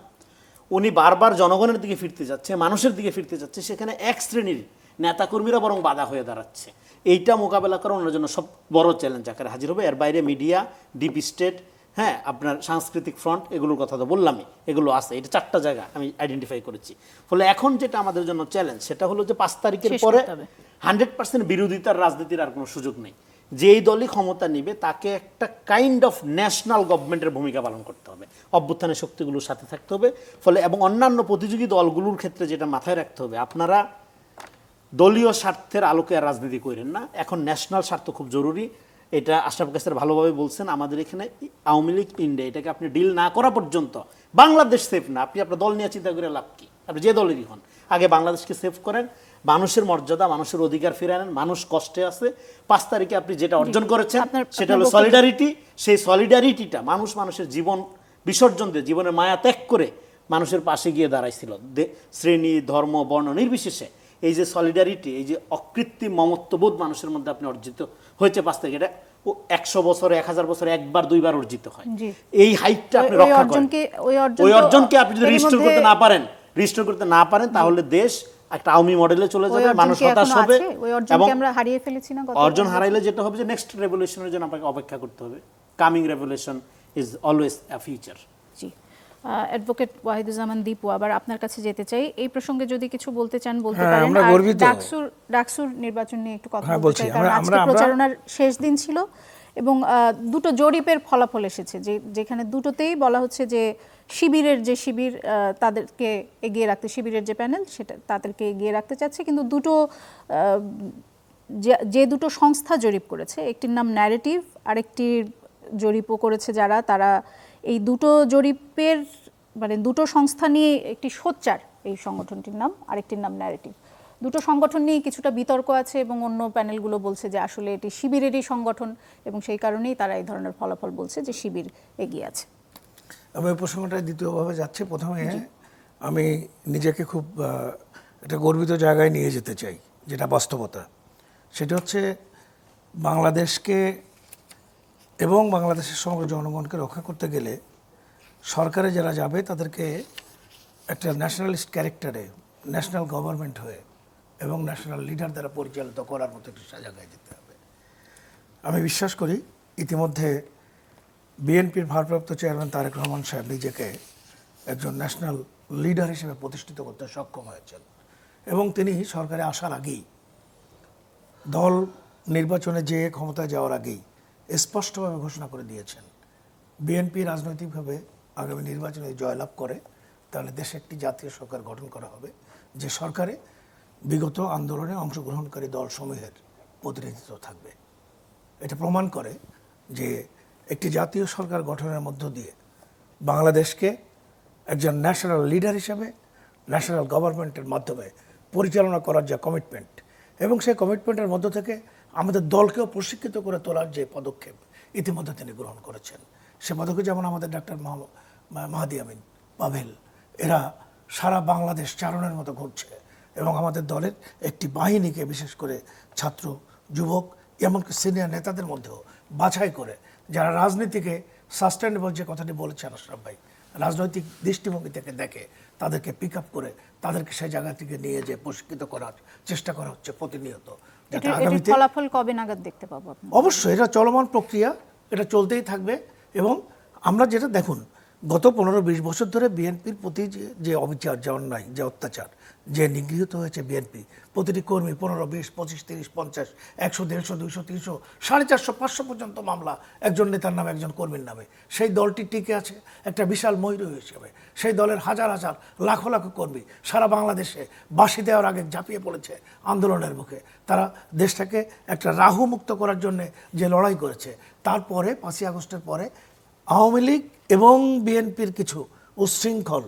উনি বারবার জনগণের দিকে ফিরতে যাচ্ছে, মানুষের দিকে ফিরতে যাচ্ছে, সেখানে এক শ্রেণীর নেতাকর্মীরা বরং বাধা হয়ে দাঁড়াচ্ছে। এইটা মোকাবেলা করা ওনার জন্য সব বড় চ্যালেঞ্জ আকারে হাজির হবে। এর বাইরে মিডিয়া, ডিপ স্টেট, হ্যাঁ, আপনার সাংস্কৃতিক ফ্রন্ট, এগুলোর কথা তো বললামই, এগুলো আছে। এটা 4টা জায়গা আমি আইডেন্টিফাই করেছি। ফলে এখন যেটা আমাদের জন্য চ্যালেঞ্জ, সেটা হলো যে 5 তারিখের পরে 100% বিরোধিতার রাজনীতির আর কোনো সুযোগ নেই। যেই দলই ক্ষমতা নিবে তাকে একটা কাইন্ড অফ ন্যাশনাল গভর্নমেন্টের ভূমিকা পালন করতে হবে, অভ্যুত্থানের শক্তিগুলোর সাথে থাকতে হবে। ফলে এবং অন্যান্য প্রতিযোগী দলগুলোর ক্ষেত্রে যেটা মাথায় রাখতে হবে, আপনারা দলীয় স্বার্থের আলোকে আর রাজনীতি করেন না, এখন ন্যাশনাল স্বার্থ খুব জরুরি। এটা আশরাফ কাসের ভালোভাবে বলছেন। আমাদের এখানে আওয়ামী লীগ ইন্ডিয়া, এটাকে আপনি ডিল না করা পর্যন্ত বাংলাদেশ সেফ না। আপনি আপনার দল নিয়ে চিন্তা করে লাভ কি? আপনি যে দলেরই হন, আগে বাংলাদেশকে সেভ করেন, মানুষের মর্যাদা, মানুষের অধিকার ফিরে আনেন। মানুষ কষ্টে আছে। 5 তারিখে আপনি যেটা অর্জন করেছেন সেটা হলো সলিডারিটি। সেই সলিডারিটিটা মানুষের জীবন বিসর্জন দিয়ে, জীবনের মায়া ত্যাগ করে মানুষের পাশে গিয়ে দাঁড়াইছিল, শ্রেণী, ধর্ম, বর্ণ নির্বিশেষে। এই যে সলিডারিটি, এই যে অকৃত্রিম মমত্ববোধ মানুষের মধ্যে আপনি অর্জিত হয়েছে 5 তারিখে, এটা 100 বছরে, 1000 বছরে 1বার 2বার অর্জিত হয়। এই হাইটটা আপনি রক্ষা করেন। ওই অর্জনকে আপনি যদি রিস্টোর করতে না পারেন, তাহলে দেশ একটা আওয়ামী মডেলে চলে যাবে, মানুষ হতাশ হবে। এবং আমরা হারিয়ে ফেলেছি না, অর্জন হারাইলে যেটা হবে যে নেক্সট রেভলিউশনের জন্য আপনাকে অপেক্ষা করতে হবে। Coming revolution is always a future. G, advocate Wahiduzzaman Dipu, আবার আপনার কাছে যেতে চাই। এই প্রসঙ্গে যদি কিছু বলতে চান বলতে পারেন। ডাকসুর নির্বাচন নিয়ে একটু কথা বলতে চাই, কারণ আজকে প্রচারণার শেষ দিন ছিল এবং দুটো জরিপের ফলাফল এসেছে, যেখানে দুটোতেই বলা হচ্ছে যে শিবিরের তাদেরকে এগিয়ে রাখতে, শিবিরের যে প্যানেল সেটা তাদেরকে এগিয়ে রাখতে চাচ্ছে। কিন্তু যে দুটো সংস্থা জরিপ করেছে, একটির নাম ন্যারেটিভ, আরেকটি জরিপও করেছে তারা এই দুটো জরিপের মানে দুটো সংস্থা নিয়ে একটি সোচ্চার এই সংগঠনটির নাম, আরেকটির নাম ন্যারেটিভ। দুটো সংগঠন নিয়ে কিছুটা বিতর্ক আছে এবং অন্য প্যানেলগুলো বলছে যে আসলে এটি শিবিরেরই সংগঠন এবং সেই কারণেই তারা এই ধরনের ফলাফল বলছে যে শিবির এগিয়ে আছে। আমি এই প্রসঙ্গটা দ্বিতীয়ভাবে যাচ্ছি। প্রথমে আমি নিজেকে খুব একটা গর্বিত জায়গায় নিয়ে যেতে চাই, যেটা বাস্তবতা। সেটা হচ্ছে বাংলাদেশকে এবং বাংলাদেশের সমগ্র জনগণকে রক্ষা করতে গেলে সরকারে যারা যাবে তাদেরকে একটা ন্যাশনালিস্ট ক্যারেক্টারে, ন্যাশনাল গভর্নমেন্ট হয়ে এবং ন্যাশনাল লিডার দ্বারা পরিচালিত করার মতো একটা জায়গায় যেতে হবে। আমি বিশ্বাস করি ইতিমধ্যে বিএনপির ভারপ্রাপ্ত চেয়ারম্যান তারেক রহমান সাহেব নিজেকে একজন ন্যাশনাল লিডার হিসেবে প্রতিষ্ঠিত করতে সক্ষম হয়েছেন এবং তিনি সরকারে আসার আগেই, দল নির্বাচনে যে ক্ষমতায় যাওয়ার আগেই স্পষ্টভাবে ঘোষণা করে দিয়েছেন বিএনপি রাজনৈতিকভাবে আগামী নির্বাচনে জয়লাভ করে তাহলে দেশে একটি জাতীয় সরকার গঠন করা হবে, যে সরকারে বিগত আন্দোলনে অংশগ্রহণকারী দলসমূহের প্রতিনিধিত্ব থাকবে। এটা প্রমাণ করে যে একটি জাতীয় সরকার গঠনের মধ্য দিয়ে বাংলাদেশকে একজন ন্যাশনাল লিডার হিসেবে ন্যাশনাল গভর্নমেন্টের মাধ্যমে পরিচালনা করার যে কমিটমেন্ট এবং সেই কমিটমেন্টের মধ্য থেকে আমাদের দলকেও প্রশিক্ষিত করে তোলার যে পদক্ষেপ ইতিমধ্যে তিনি গ্রহণ করেছেন। সে পদক্ষেপ যেমন আমাদের ডাক্তার মাহাদি আমিন, পাভেল, এরা সারা বাংলাদেশ চারণের মতো ঘুরছে এবং আমাদের দলের একটি বাহিনীকে বিশেষ করে ছাত্র, যুবক, এমনকি সিনিয়র নেতাদের মধ্যেও বাছাই করে যারা রাজনীতিকে সাস্টেনেবল, যে কথাটি বলেছেন আশরাফ ভাই, রাজনৈতিক দৃষ্টিভঙ্গি থেকে দেখে তাদেরকে পিক আপ করে তাদেরকে সেই জায়গা থেকে নিয়ে যে প্রশিক্ষিত করার চেষ্টা করা হচ্ছে প্রতিনিয়ত, যাতে আগামীতে ফলাফল কবে নাগাদ দেখতে পাবো আপনি? অবশ্যই এটা চলমান প্রক্রিয়া, এটা চলতেই থাকবে। এবং আমরা যেটা দেখুন গত 15-20 বছর ধরে বিএনপির প্রতি যে অবিচার, যে অন্যায়, যে অত্যাচার, যে নিগৃহীত হয়েছে বিএনপি, প্রতিটি কর্মী 15, 20, 25, 30, 50, 100, 150, 200, 300, 450, 500 পর্যন্ত মামলা একজন নেতার নামে, একজন কর্মীর নামে। সেই দলটি টিকে আছে একটা বিশাল ময়ূর হিসেবে। সেই দলের হাজার হাজার লাখো লাখো কর্মী সারা বাংলাদেশে বাঁশি দেওয়ার আগে ঝাঁপিয়ে পড়েছে আন্দোলনের মুখে। তারা দেশটাকে একটা রাহু মুক্ত করার জন্য যে লড়াই করেছে, তারপরে 5ই আগস্টের পরে আওয়ামী লীগ এবং বিএনপির কিছু উচ্ছৃঙ্খল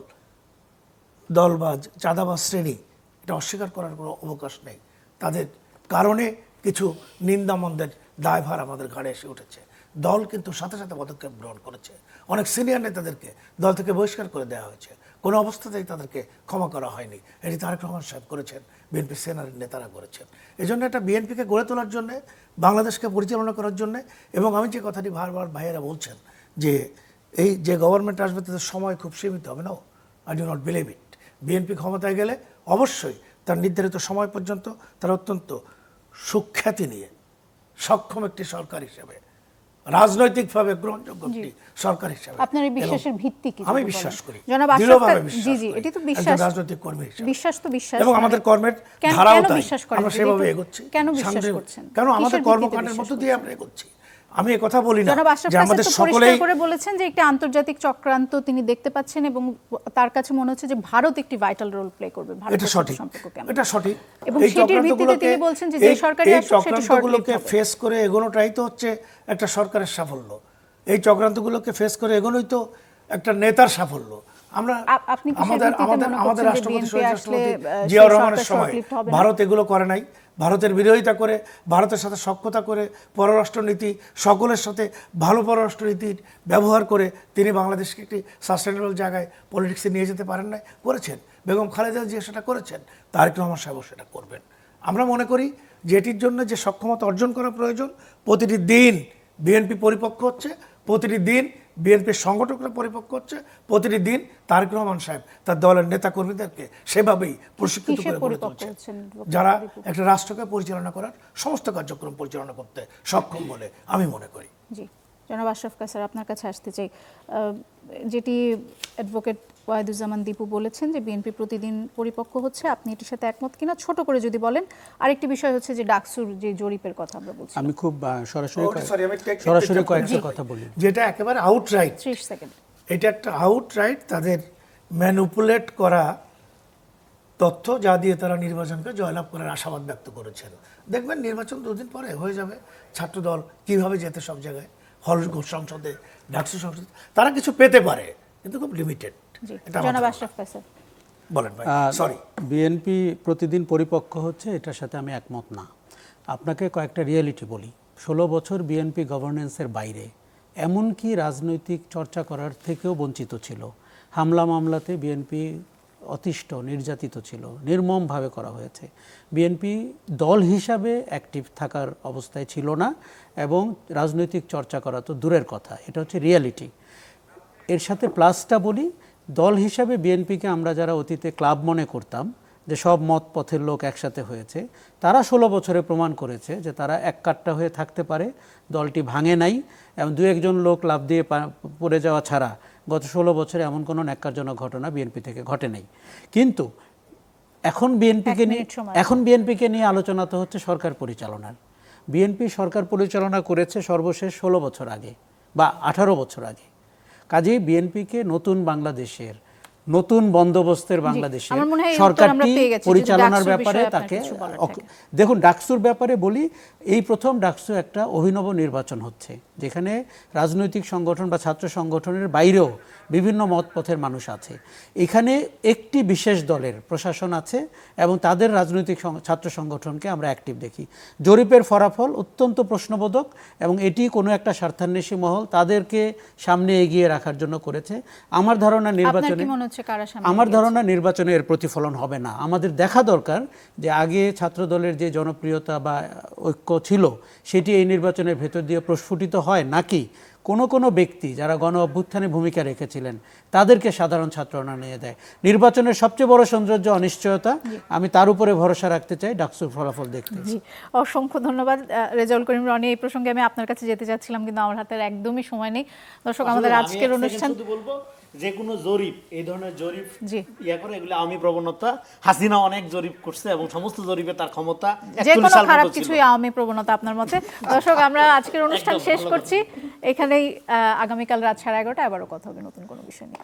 দলবাজ, চাঁদাবাজ শ্রেণী, এটা অস্বীকার করার কোনো অবকাশ নেই। তাদের কারণে কিছু নিন্দামন্দের দায়ভার আমাদের ঘাড়ে এসে উঠেছে। দল কিন্তু সাথে সাথে পদক্ষেপ গ্রহণ করেছে। অনেক সিনিয়র নেতাদেরকে দল থেকে বহিষ্কার করে দেওয়া হয়েছে, কোনো অবস্থাতেই তাদেরকে ক্ষমা করা হয়নি। এটি তারেক রহমান সাহেব করেছেন, বিএনপি সেনার নেতারা করেছেন। এই জন্য একটা বিএনপিকে গড়ে তোলার জন্যে, বাংলাদেশকে পরিচালনা করার জন্যে, এবং আমি যে কথাটি বারবার ভাইয়েরা বলছেন যে এই যে গভর্নমেন্ট আসবে তাদের সময় খুব সীমিত হবে, না, I do not believe it. BNP ক্ষমতায় গেলে অবশ্যই তার নির্ধারিত সময় পর্যন্ত তারা অত্যন্ত সুখ্যাতি নিয়ে সক্ষম একটি সরকার হিসেবে, রাজনৈতিকভাবে গ্রহণযোগ্য একটি সরকার হিসেবে। আপনার এই বিশ্বাসের ভিত্তি কি? আমি বিশ্বাস করি, জনাব আশরাফ, দৃঢ়ভাবে বিশ্বাস জি জি, করি এটি তো একজন বিশ্বাস, রাজনৈতিক কর্মী হিসেবে। বিশ্বাস তো বিশ্বাস, এবং আমাদের কর্মের কেন ধারাও তাই, বিশ্বাস করেন? আমরা সেভাবে এগোচ্ছি। কেন বিশ্বাস করছেন? কেন আমাদের কিসের ভিত্তিতে কর্মকাণ্ডের মধ্য দিয়ে আমরা এগোচ্ছি। আমি এই কথা বলি না জনাব আশরাফ যে আমাদের কাছে তো সকলেই পরিষ্কার করে বলেছেন যে একটি আন্তর্জাতিক চক্রান্ত তিনি দেখতে পাচ্ছেন এবং তার কাছে মনে হচ্ছে যে ভারত একটি ভাইটাল রোল প্লে করবে। এটা সঠিক, এটা সঠিক। এবং সেটির ভিত্তিতে তিনি বলছেন যে যে সরকারই আসুক সেটি চক্রান্তগুলোকে ফেস করে এগোনোটাই তো হচ্ছে একটা সরকারের সাফল্য। এই চক্রান্তগুলোকে ফেস করে এগোনোই তো একটা নেতার সাফল্য। আমরা আমাদের রাষ্ট্রপতি জিয়াউর রহমানের সময় ভারত এগুলো করে নাই। ভারতের বিরোধিতা করে, ভারতের সাথে সখ্যতা করে, পররাষ্ট্রনীতি সকলের সাথে ভালো পররাষ্ট্রনীতির ব্যবহার করে তিনি বাংলাদেশকে একটি সাস্টেনেবল জায়গায় পলিটিক্সে নিয়ে যেতে পারেন নাই, করেছেন। বেগম খালেদা জিয়া সেটা করেছেন, তারেক রহমান সাহেবও সেটা করবেন। আমরা মনে করি যে এটির জন্য যে সক্ষমতা অর্জন করা প্রয়োজন, প্রতিটি দিন বিএনপি পরিপক্ক হচ্ছে, প্রতিটি দিন বিএনপির সংগঠকরা পরিপক্ক হচ্ছে, প্রতিটি দিন তারেক রহমান সাহেব তার দলের নেতা কর্মীদেরকে সেভাবেই প্রশিক্ষিত করে গড়ে তুলছেন, যারা একটা রাষ্ট্রকে পরিচালনা করার সমস্ত কার্যক্রম পরিচালনা করতে সক্ষম বলে আমি মনে করি। জি, জনাব আশরাফ কাসার, আপনার কাছে আসতে চাই। যেটি অ্যাডভোকেট ওয়াহিদুজ্জামান দীপু বলেছেন যে বিএনপি প্রতিদিন পরিপক্ক হচ্ছে, আপনি এটির সাথে একমত কিনা ছোট করে যদি বলেন। আরেকটি বিষয় হচ্ছে যে ডাকসুর যে জরিপের কথা আমরা বলছি, আমি খুব সরাসরি কয়েকটা কথা বলি, যেটা একেবারে আউটরাইট, 30 সেকেন্ড, এটা একটা আউটরাইট তাদের ম্যানিপুলেট করা তথ্য, যা দিয়ে তারা নির্বাচনকে জয়লাভ করার আশাবাদ ব্যক্ত করেছেন। দেখবেন নির্বাচন 2 দিন পরে হয়ে যাবে। ছাত্রদল কিভাবে যেতে সব জায়গায়, হল সংসদে, ডাকসু সংসদে, তারা কিছু পেতে পারে কিন্তু খুব লিমিটেড। জি এটা আমার জনাব ধারণা। আশরাফ ফয়সাল। বলেন ভাই, সরি। বিএনপি প্রতিদিন পরিপক্ক হচ্ছে, এটার সাথে আমি একমত না। আপনাকে কয়েকটা রিয়েলিটি বলি। 16 বছর বিএনপি গভর্নেন্সের বাইরে, এমনকি রাজনৈতিক চর্চা করার থেকেও বঞ্চিত ছিল। হামলা মামলাতে বিএনপি অতিষ্ঠ, নির্যাতিত ছিল, নির্মমভাবে করা হয়েছে। বিএনপি দল হিসাবে অ্যাক্টিভ থাকার অবস্থায় ছিল না, এবং রাজনৈতিক চর্চা করা তো দূরের কথা। এটা হচ্ছে রিয়ালিটি। এর সাথে প্লাসটা বলি, দল হিসাবে বিএনপিকে আমরা যারা অতীতে ক্লাব মনে করতাম, যে সব মত পথের লোক একসাথে হয়েছে, তারা 16 বছরে প্রমাণ করেছে যে তারা এককাট্টা হয়ে থাকতে পারে, দলটি ভাঙে নাই, এবং দু একজন লোক লাফ দিয়ে পড়ে যাওয়া ছাড়া গত 16 বছরে এমন কোনো ন্যাক্কারজনক ঘটনা বিএনপি থেকে ঘটে নাই। কিন্তু এখন বিএনপিকে নিয়ে আলোচনা তো হচ্ছে সরকার পরিচালনার। বিএনপি সরকার পরিচালনা করেছে সর্বশেষ 16 বছর আগে বা 18 বছর আগে। কাজেই বিএনপিকে নতুন বাংলাদেশের, নতুন বন্দোবস্তের বাংলাদেশের আমার মনে হয় এই উত্তর আমরা সরকারটি পেয়ে গেছি। যদি পরিচালনার ডাকসুর ব্যাপারে বিষয়ে আপনার তাকে কিছু বলার থাকে। দেখুন, ডাকসুর ব্যাপারে বলি, এই প্রথম ডাকসু একটা অভিনব নির্বাচন হচ্ছে, যেখানে রাজনৈতিক সংগঠন বা ছাত্র সংগঠনের বাইরেও বিভিন্ন মতপথের মানুষ আছে। এখানে একটি বিশেষ দলের প্রশাসন আছে, এবং তাদের রাজনৈতিক ছাত্র সংগঠনকে আমরা অ্যাক্টিভ দেখি। জরিপের ফলাফল অত্যন্ত প্রশ্নবোধক, এবং এটি কোনো একটা স্বার্থান্বেষী মহল তাদেরকে সামনে এগিয়ে রাখার জন্য করেছে। আমার ধারণা নির্বাচনে এর প্রতিফলন হবে না। আমাদের দেখা দরকার যে আগে ছাত্রদলের যে জনপ্রিয়তা বা ঐক্য ছিল, সেটি এই নির্বাচনের ভেতর দিয়ে প্রস্ফুটিত হয়, নাকি কোনো ব্যক্তি যারা গণ অভ্যুত্থানে ভূমিকা রেখেছিলেন তাদেরকে সাধারণ ছাত্ররা নিয়ে দেয়। নির্বাচনের সবচেয়ে বড় সৌন্দর্য অনিশ্চয়তা। আমি তার উপরে ভরসা রাখতে চাই ডাকসুর ফলাফল দেখতে। জি, অসংখ্য ধন্যবাদ রেজাউল করিম রনি। এই প্রসঙ্গে আমি আপনার কাছে যেতে চাচ্ছিলাম, কিন্তু আমার হাতে একদমই সময় নেই। দর্শক, আমাদের আজকের অনুষ্ঠান, শুধু বলবো যে কোনো জরিপ, এই ধরনের জরিপ জি করে, এগুলো আমি প্রবণতা, হাসিনা অনেক জরিপ করছে এবং সমস্ত জরিপে তার ক্ষমতা যে কোনো খারাপ কিছুই আওয়ামী প্রবণতা আপনার মতে। দর্শক, আমরা আজকের অনুষ্ঠান শেষ করছি এখানেই। আগামীকাল রাত 11:30 আবারও কথা হবে নতুন কোনো বিষয় নিয়ে।